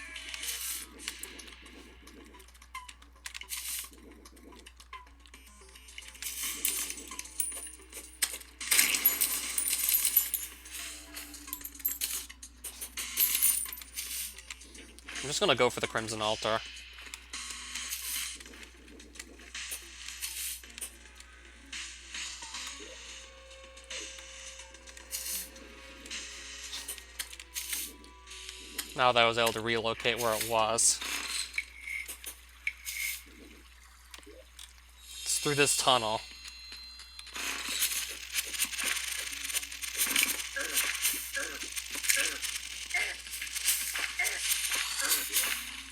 I'm just gonna go for the Crimson Altar. Now that I was able to relocate where it was. It's through this tunnel.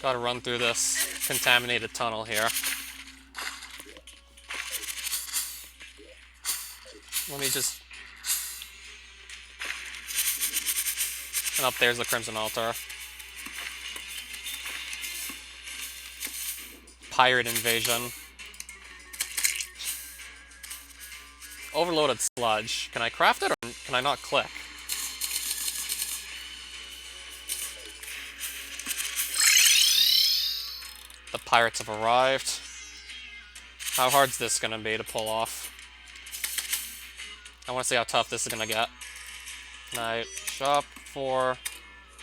Gotta run through this contaminated tunnel here. Let me just... And up there's the Crimson Altar. Pirate invasion. Overloaded sludge. Can I craft it or can I not click? The pirates have arrived. How hard's this gonna be to pull off? I want to see how tough this is gonna get. Can I shop for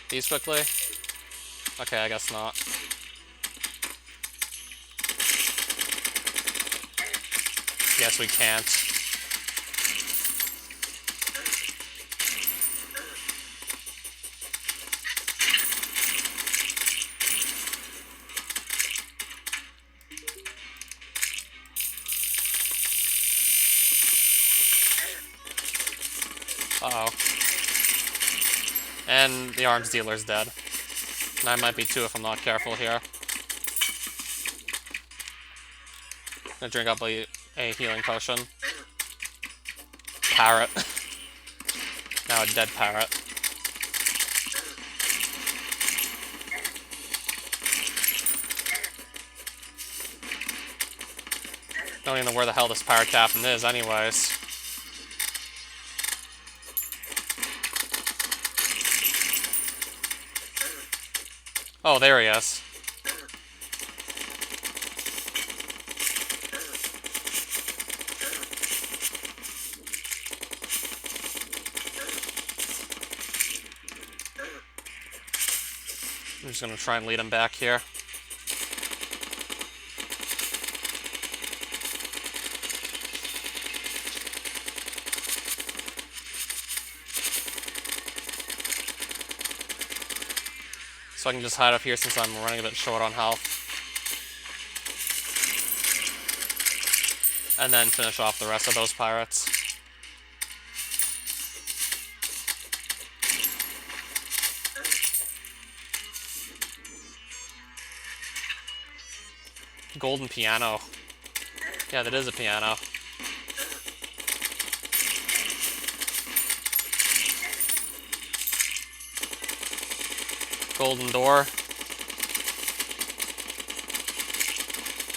these quickly? Okay, I guess not. Yes, we can't. Uh-oh. And the arms dealer's dead. And I might be too if I'm not careful here. I'm gonna drink up a healing potion. Parrot. Now a dead parrot. Don't even know where the hell this pirate captain is anyways. Oh, there he is. I'm just gonna try and lead him back here. So I can just hide up here since I'm running a bit short on health. And then finish off the rest of those pirates. Golden piano. Yeah, that is a piano. Golden door.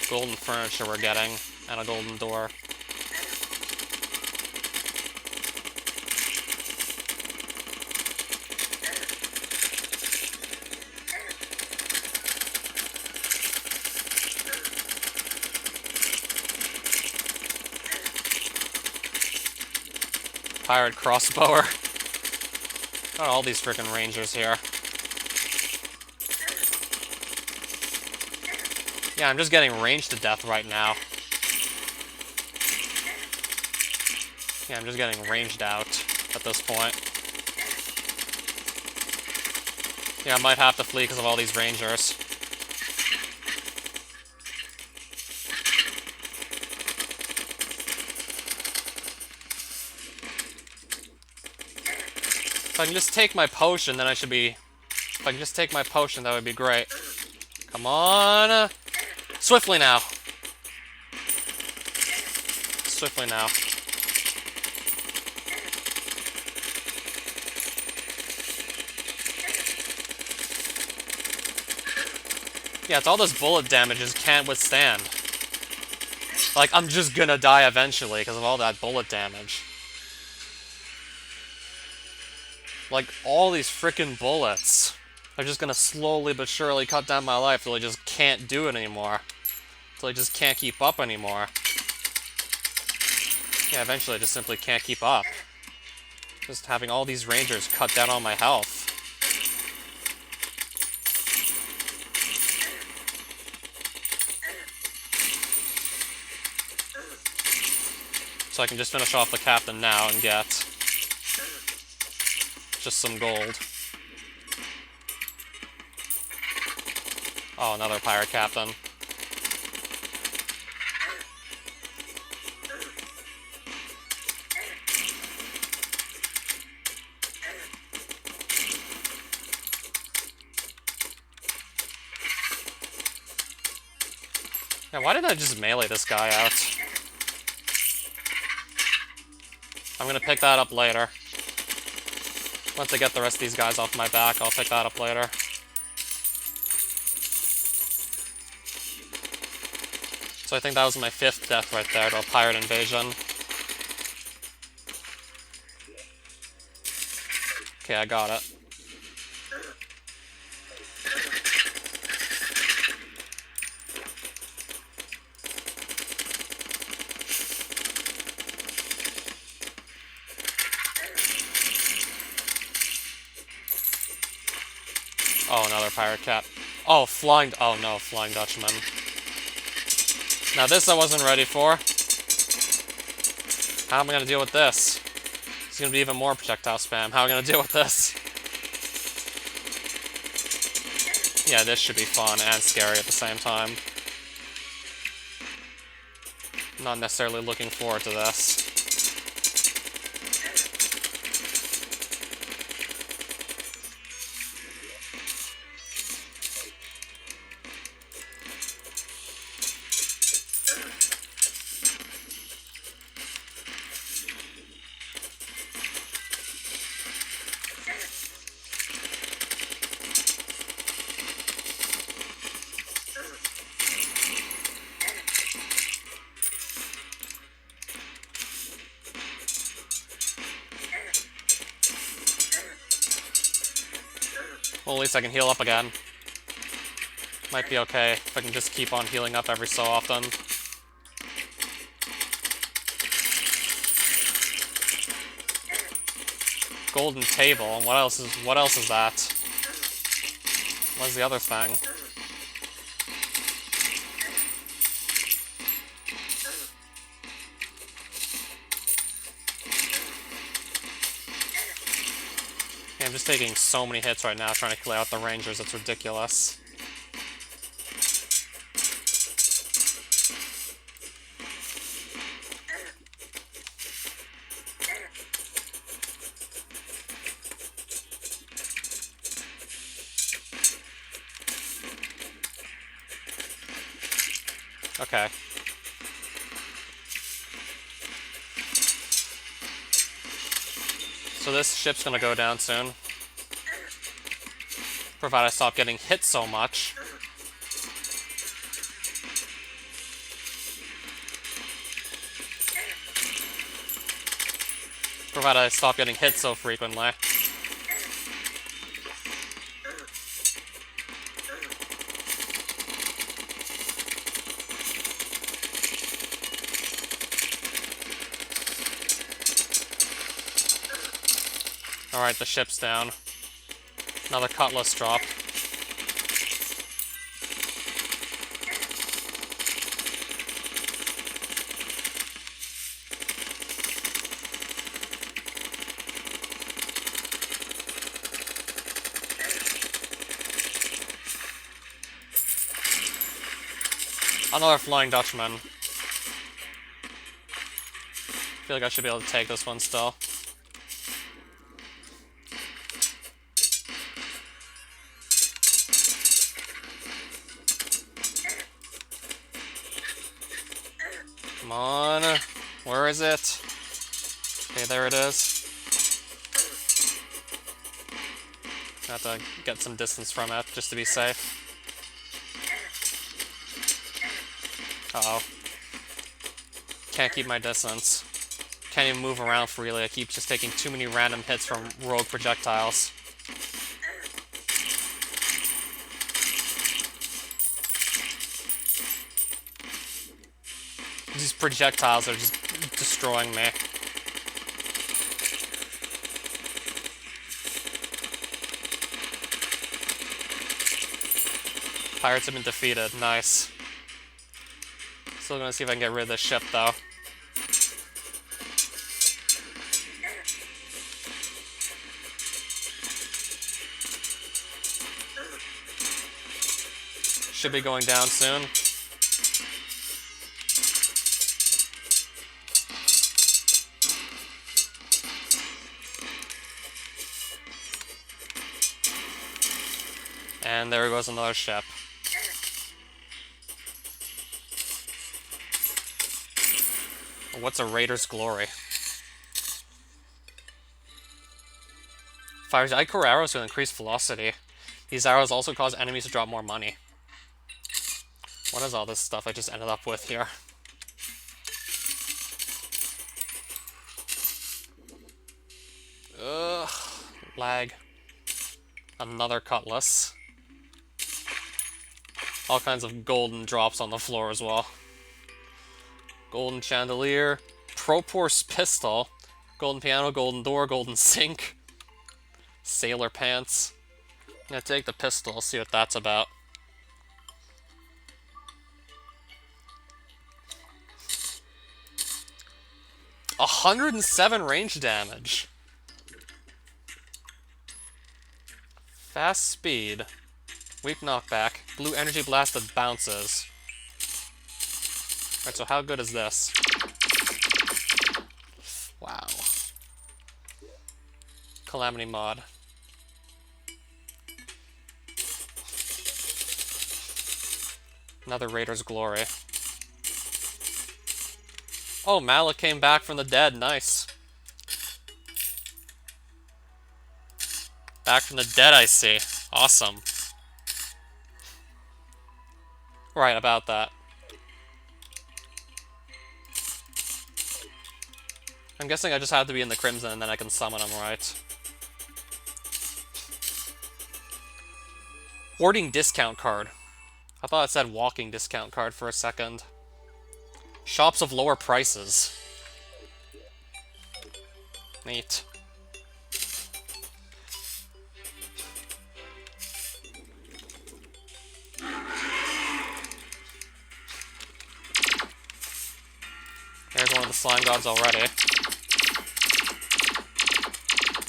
Golden furniture we're getting. And a golden door. Pirate crossbower. Got all these freaking rangers here. Yeah, I'm just getting ranged to death right now. Yeah, I'm just getting ranged out at this point. Yeah, I might have to flee because of all these rangers. If I can just take my potion, then I should be... If I can just take my potion, that would be great. Come on! Swiftly now! Swiftly now. Yeah, it's all this bullet damage just can't withstand. Like, I'm just gonna die eventually because of all that bullet damage. Like, all these freaking bullets are just gonna slowly but surely cut down my life till I just can't do it anymore. Till I just can't keep up anymore. Yeah, eventually I just simply can't keep up. Just having all these rangers cut down on my health. So I can just finish off the captain now and get just some gold. Oh, another pirate captain. Yeah, why didn't I just melee this guy out? I'm gonna pick that up later. Once I get the rest of these guys off my back, I'll pick that up later. So I think that was my 5th death right there to a pirate invasion. Okay, I got it. Oh, another pirate cap. Oh, flying... Oh no, Flying Dutchman. Now this I wasn't ready for. How am I gonna deal with this? It's gonna be even more projectile spam. How am I gonna deal with this? Yeah, this should be fun and scary at the same time. Not necessarily looking forward to this. Well, at least I can heal up again. Might be okay if I can just keep on healing up every so often. Golden table, and what else is that? What's the other thing? Yeah, I'm just taking so many hits right now trying to clear out the Rangers, it's ridiculous. Okay. So this ship's gonna go down soon. Provided I stop getting hit so much. Provided I stop getting hit so frequently. Alright, the ship's down. Another Cutlass drop. Another Flying Dutchman. Feel like I should be able to take this one still. Come on. Where is it? Okay, there it is. I have to get some distance from it, just to be safe. Uh-oh. Can't keep my distance. Can't even move around freely. I keep just taking too many random hits from rogue projectiles. These projectiles are just destroying me. Pirates have been defeated. Nice. Still gonna see if I can get rid of this ship, though. Should be going down soon. And there goes another ship. What's a Raider's Glory? Fires Ichor arrows to increase velocity. These arrows also cause enemies to drop more money. What is all this stuff I just ended up with here? Ugh. Lag. Another Cutlass. All kinds of golden drops on the floor as well. Golden Chandelier. Proporse Pistol. Golden Piano, Golden Door, Golden Sink. Sailor Pants. I'm gonna take the pistol, see what that's about. A 107 range damage. Fast speed. Weak knockback. Blue energy blast that bounces. Alright, so how good is this? Wow. Calamity mod. Another Raider's Glory. Oh, Malik came back from the dead. Nice. Back from the dead, I see. Awesome. Right, about that. I'm guessing I just have to be in the Crimson and then I can summon them, right? Hoarding discount card. I thought it said walking discount card for a second. Shops of lower prices. Neat. the slime gods already.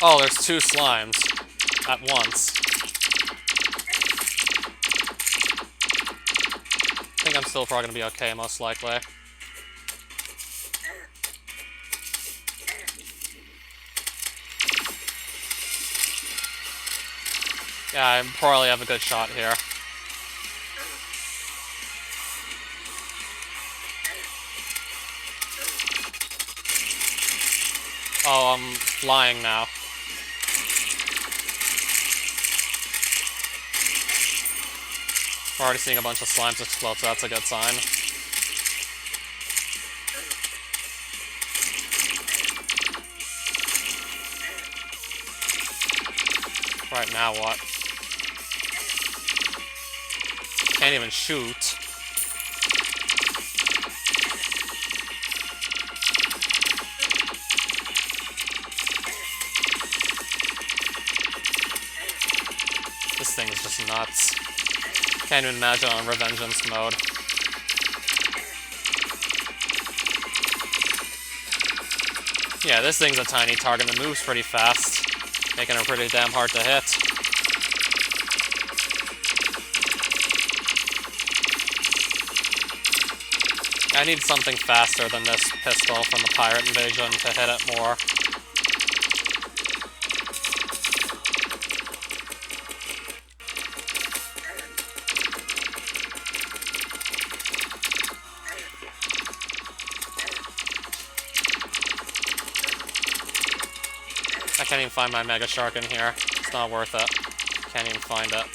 Oh, there's 2 slimes at once. I think I'm still probably gonna be okay, most likely. Yeah, I probably have a good shot here. Oh, I'm flying now. We're already seeing a bunch of slimes explode, so that's a good sign. Right, now what? Can't even shoot. This thing is just nuts. Can't even imagine on Revengeance mode. Yeah, this thing's a tiny target that moves pretty fast, making it pretty damn hard to hit. I need something faster than this pistol from the pirate invasion to hit it more. I can't even find my Mega Shark in here. It's not worth it. Can't even find it.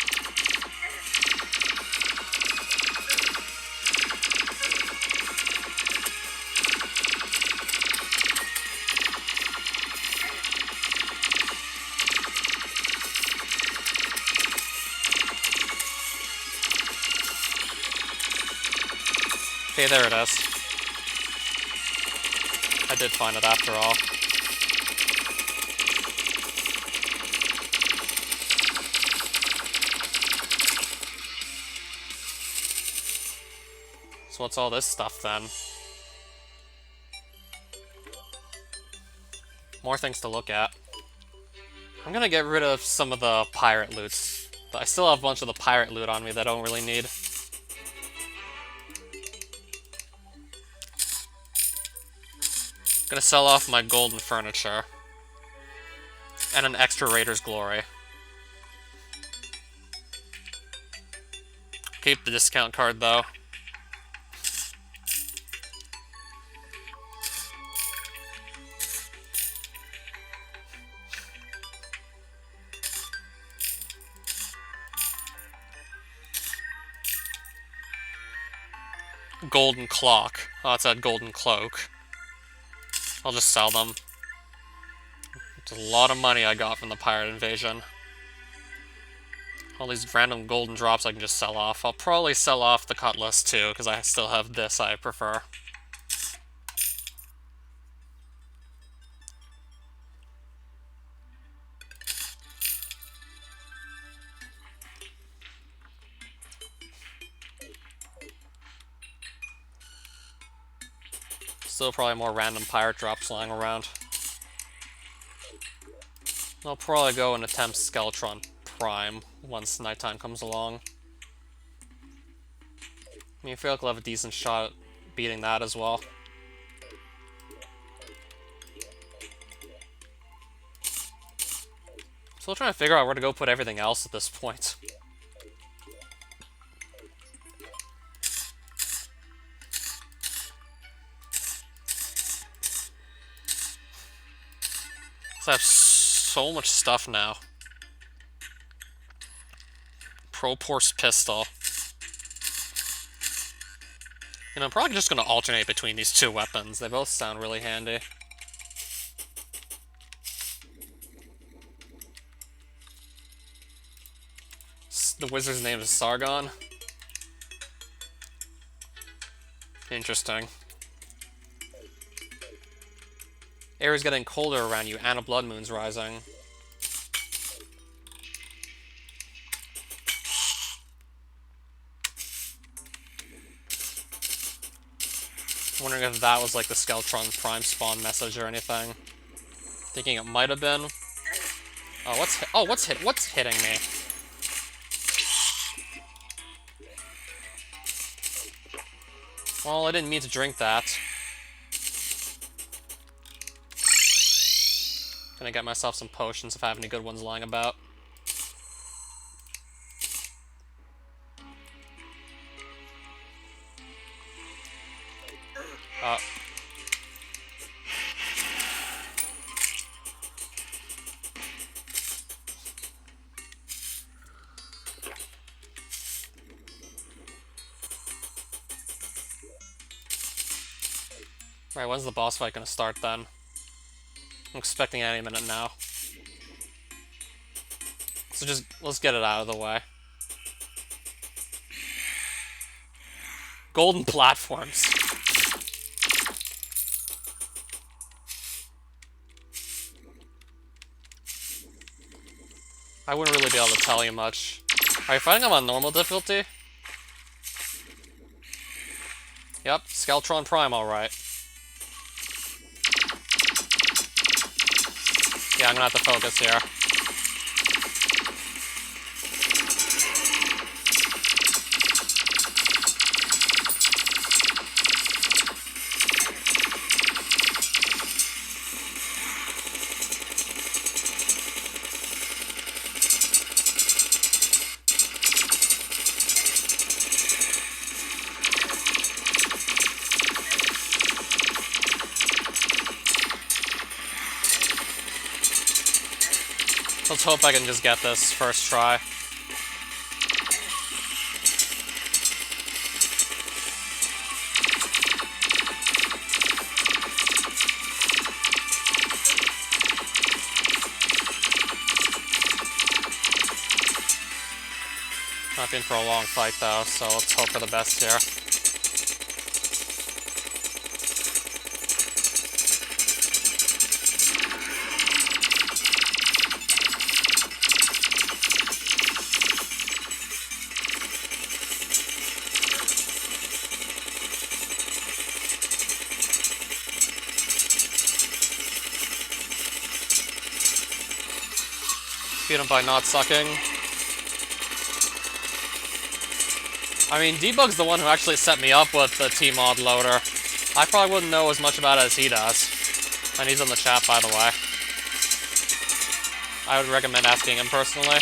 Okay, there it is. I did find it after all. So what's all this stuff then? More things to look at. I'm gonna get rid of some of the pirate loots. But I still have a bunch of the pirate loot on me that I don't really need. Gonna sell off my golden furniture. And an extra Raider's Glory. Keep the discount card though. Golden clock. Oh, it's a golden cloak. I'll just sell them. It's a lot of money I got from the pirate invasion. All these random golden drops I can just sell off. I'll probably sell off the cutlass too, because I still have this I prefer. Still probably more random pirate drops lying around. I'll probably go and attempt Skeletron Prime once nighttime comes along. I mean, I feel like I'll have a decent shot at beating that as well. Still trying to figure out where to go put everything else at this point. I have so much stuff now. Propulse pistol. You know, I'm probably just going to alternate between these 2 weapons. They both sound really handy. The wizard's name is Sargon. Interesting. Air is getting colder around you, and a blood moon's rising. wondering if that was like the Skeletron Prime spawn message or anything. Thinking it might have been. Oh, what's hitting me? Well, I didn't mean to drink that. Gonna get myself some potions if I have any good ones lying about. Right, when's the boss fight gonna start then? I'm expecting any minute now. So just, let's get it out of the way. Golden platforms. I wouldn't really be able to tell you much. Are you fighting him on normal difficulty? Yep, Skeletron Prime, alright. Yeah, I'm gonna have to focus here. Let's hope I can just get this first try. Might be in for a long fight though, so let's hope for the best here. Beat him by not sucking. I mean, Debug's the one who actually set me up with the T-Mod loader. I probably wouldn't know as much about it as he does. And he's in the chat, by the way. I would recommend asking him personally.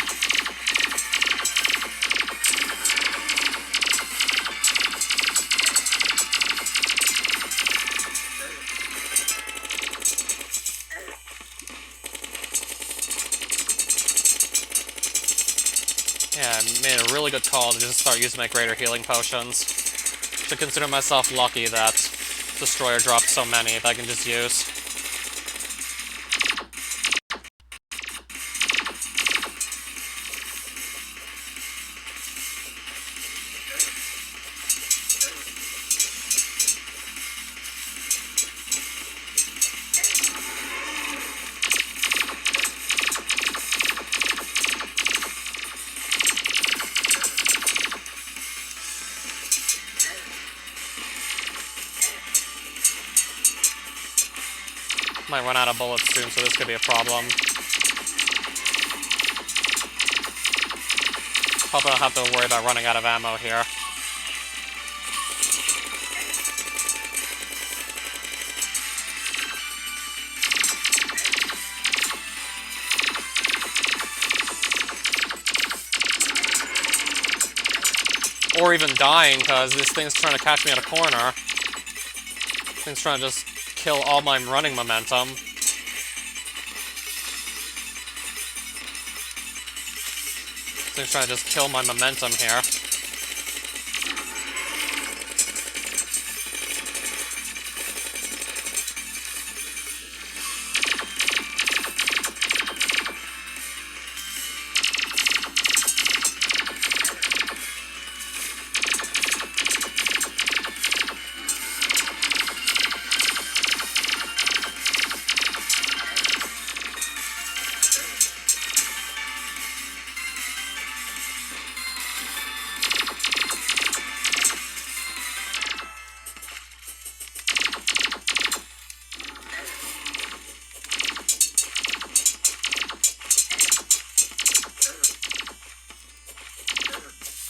Yeah, I made a really good call to just start using my greater healing potions. To consider myself lucky that Destroyer dropped so many that I can just use. Might run out of bullets soon, so this could be a problem. Hope I don't have to worry about running out of ammo here. Or even dying, because this thing's trying to catch me at a corner. This thing's trying to just kill all my running momentum. This thing's trying to just kill my momentum here.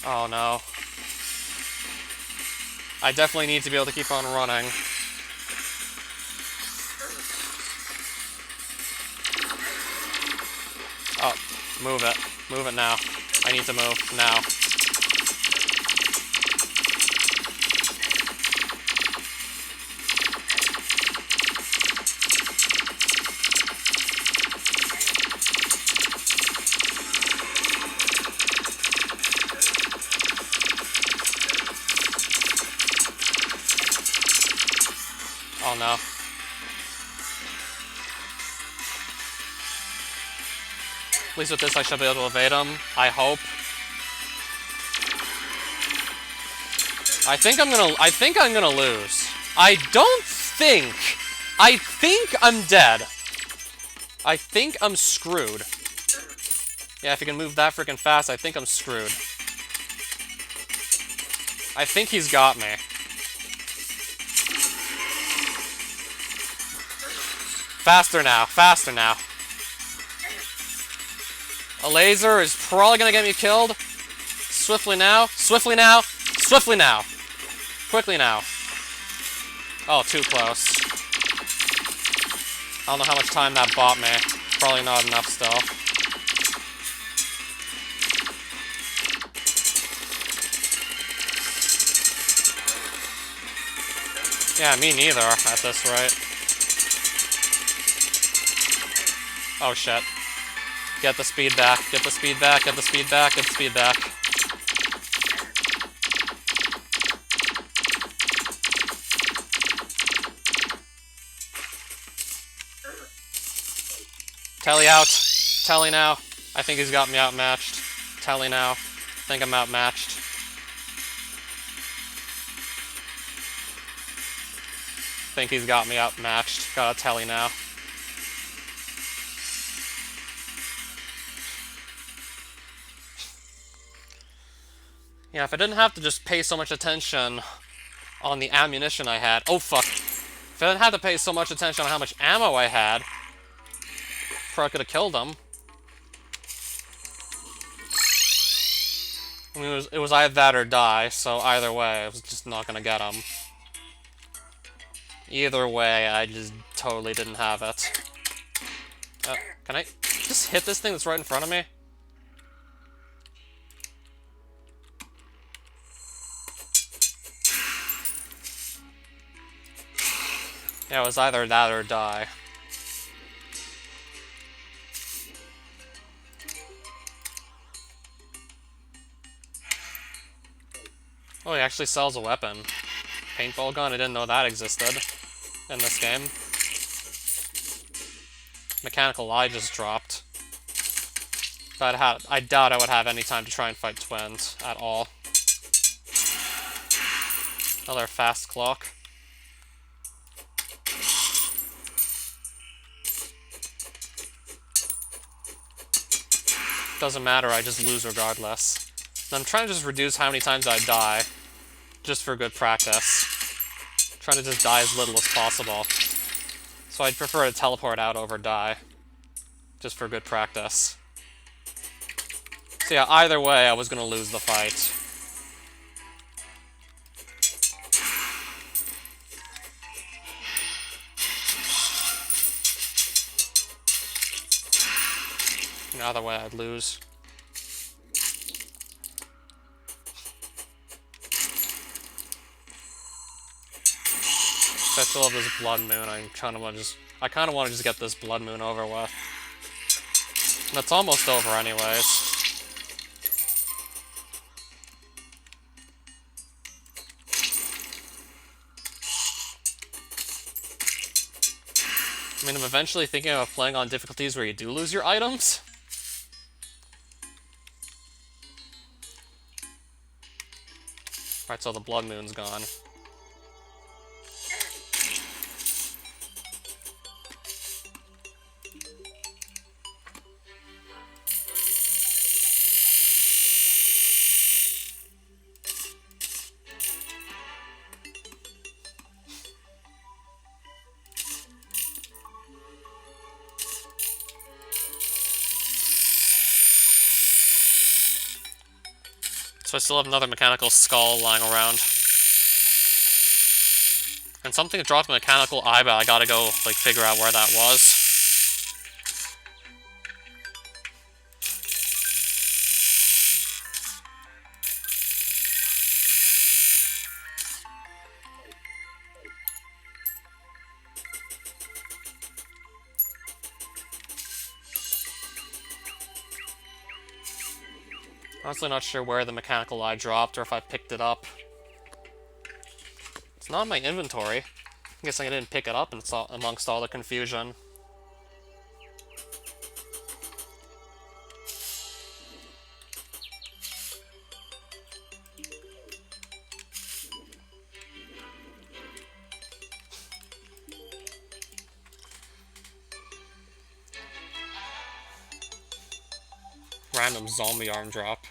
Oh no. I definitely need to be able to keep on running. Oh, move it. Move it now. I need to move now. Oh no. At least with this I should be able to evade him. I hope. I think I'm gonna lose. I think I'm dead. I think I'm screwed. Yeah, if you can move that freaking fast, I think I'm screwed. I think he's got me. Faster now, faster now. A laser is probably gonna get me killed. Swiftly now, swiftly now, swiftly now. Quickly now. Oh, too close. I don't know how much time that bought me. Probably not enough still. Yeah, me neither, at this rate. Oh shit. Get the speed back, get the speed back, get the speed back, get the speed back. Telly out. Telly now. I think he's got me outmatched. Telly now. I think I'm outmatched. Think he's got me outmatched. Got a Telly now. Yeah, if I didn't have to just pay so much attention on the ammunition I had... Oh, fuck. If I didn't have to pay so much attention on how much ammo I had, probably could have killed him. I mean, it was either that or die, so either way, I was just not gonna get him. Either way, I just totally didn't have it. Can I just hit this thing that's right in front of me? Yeah, it was either that or die. Oh, he actually sells a weapon. Paintball gun? I didn't know that existed in this game. Mechanical eye just dropped. But I doubt I would have any time to try and fight twins at all. Another fast clock. Doesn't matter, I just lose regardless. And I'm trying to just reduce how many times I die, just for good practice. I'm trying to just die as little as possible. So I'd prefer to teleport out over die, just for good practice. So yeah, either way, I was gonna lose the fight. Either way, I'd lose. I still have this blood moon. I kind of want to just get this blood moon over with. And it's almost over, anyways. I mean, I'm eventually thinking of playing on difficulties where you do lose your items. Alright, so the blood moon's gone. So I still have another mechanical skull lying around. And something dropped a mechanical eye, but I gotta go, like, figure out where that was. Honestly not sure where the mechanical eye dropped or if I picked it up. It's not in my inventory. I'm guessing I didn't pick it up amongst all the confusion. Random zombie arm drop.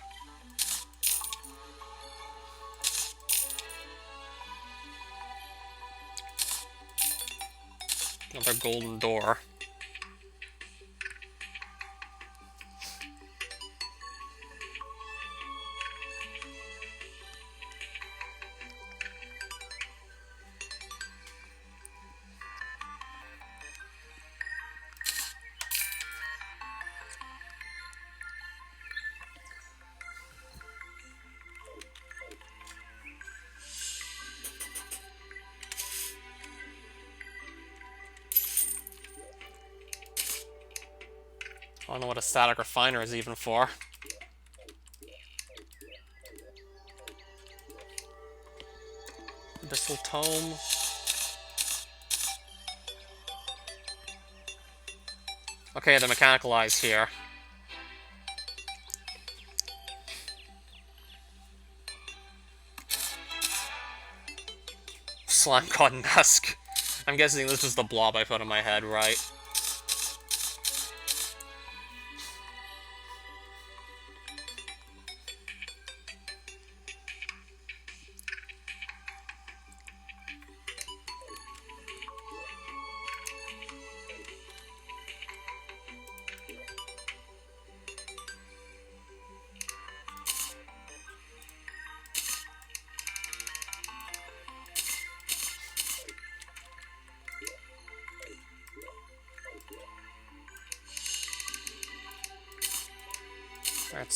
Another golden door. I don't know what a static refiner is even for. Abyssal Tome. Okay, the mechanical eye's here. Slime God Mask. I'm guessing this is the blob I put on my head, right?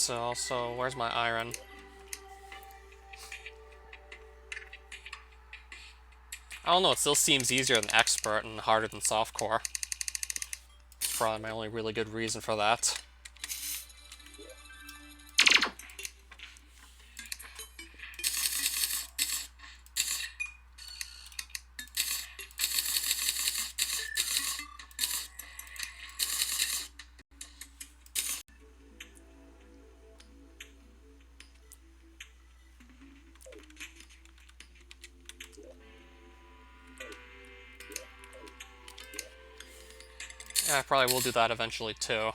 Alright, so where's my iron? I don't know, it still seems easier than expert and harder than softcore. It's probably my only really good reason for that. Yeah, I probably will do that eventually too.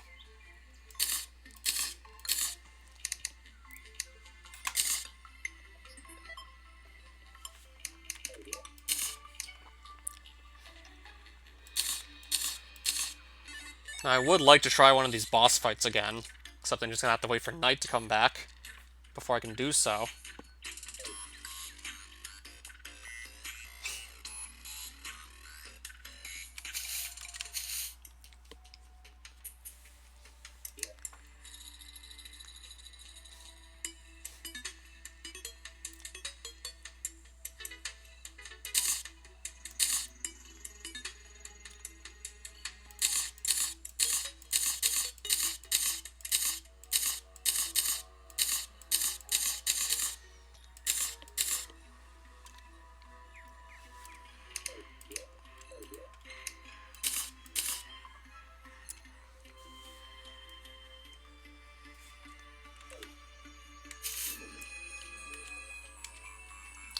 I would like to try one of these boss fights again, except I'm just gonna have to wait for night to come back before I can do so.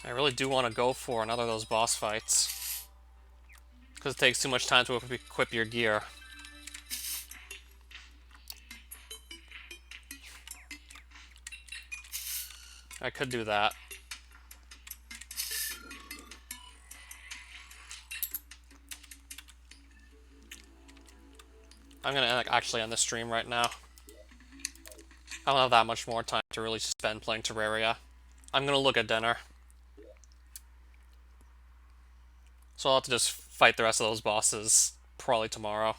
I really do want to go for another of those boss fights, because it takes too much time to equip your gear. I could do that. I'm gonna actually end the stream right now. I don't have that much more time. to really spend playing Terraria. I'm gonna look at dinner. So I'll have to just fight the rest of those bosses probably tomorrow.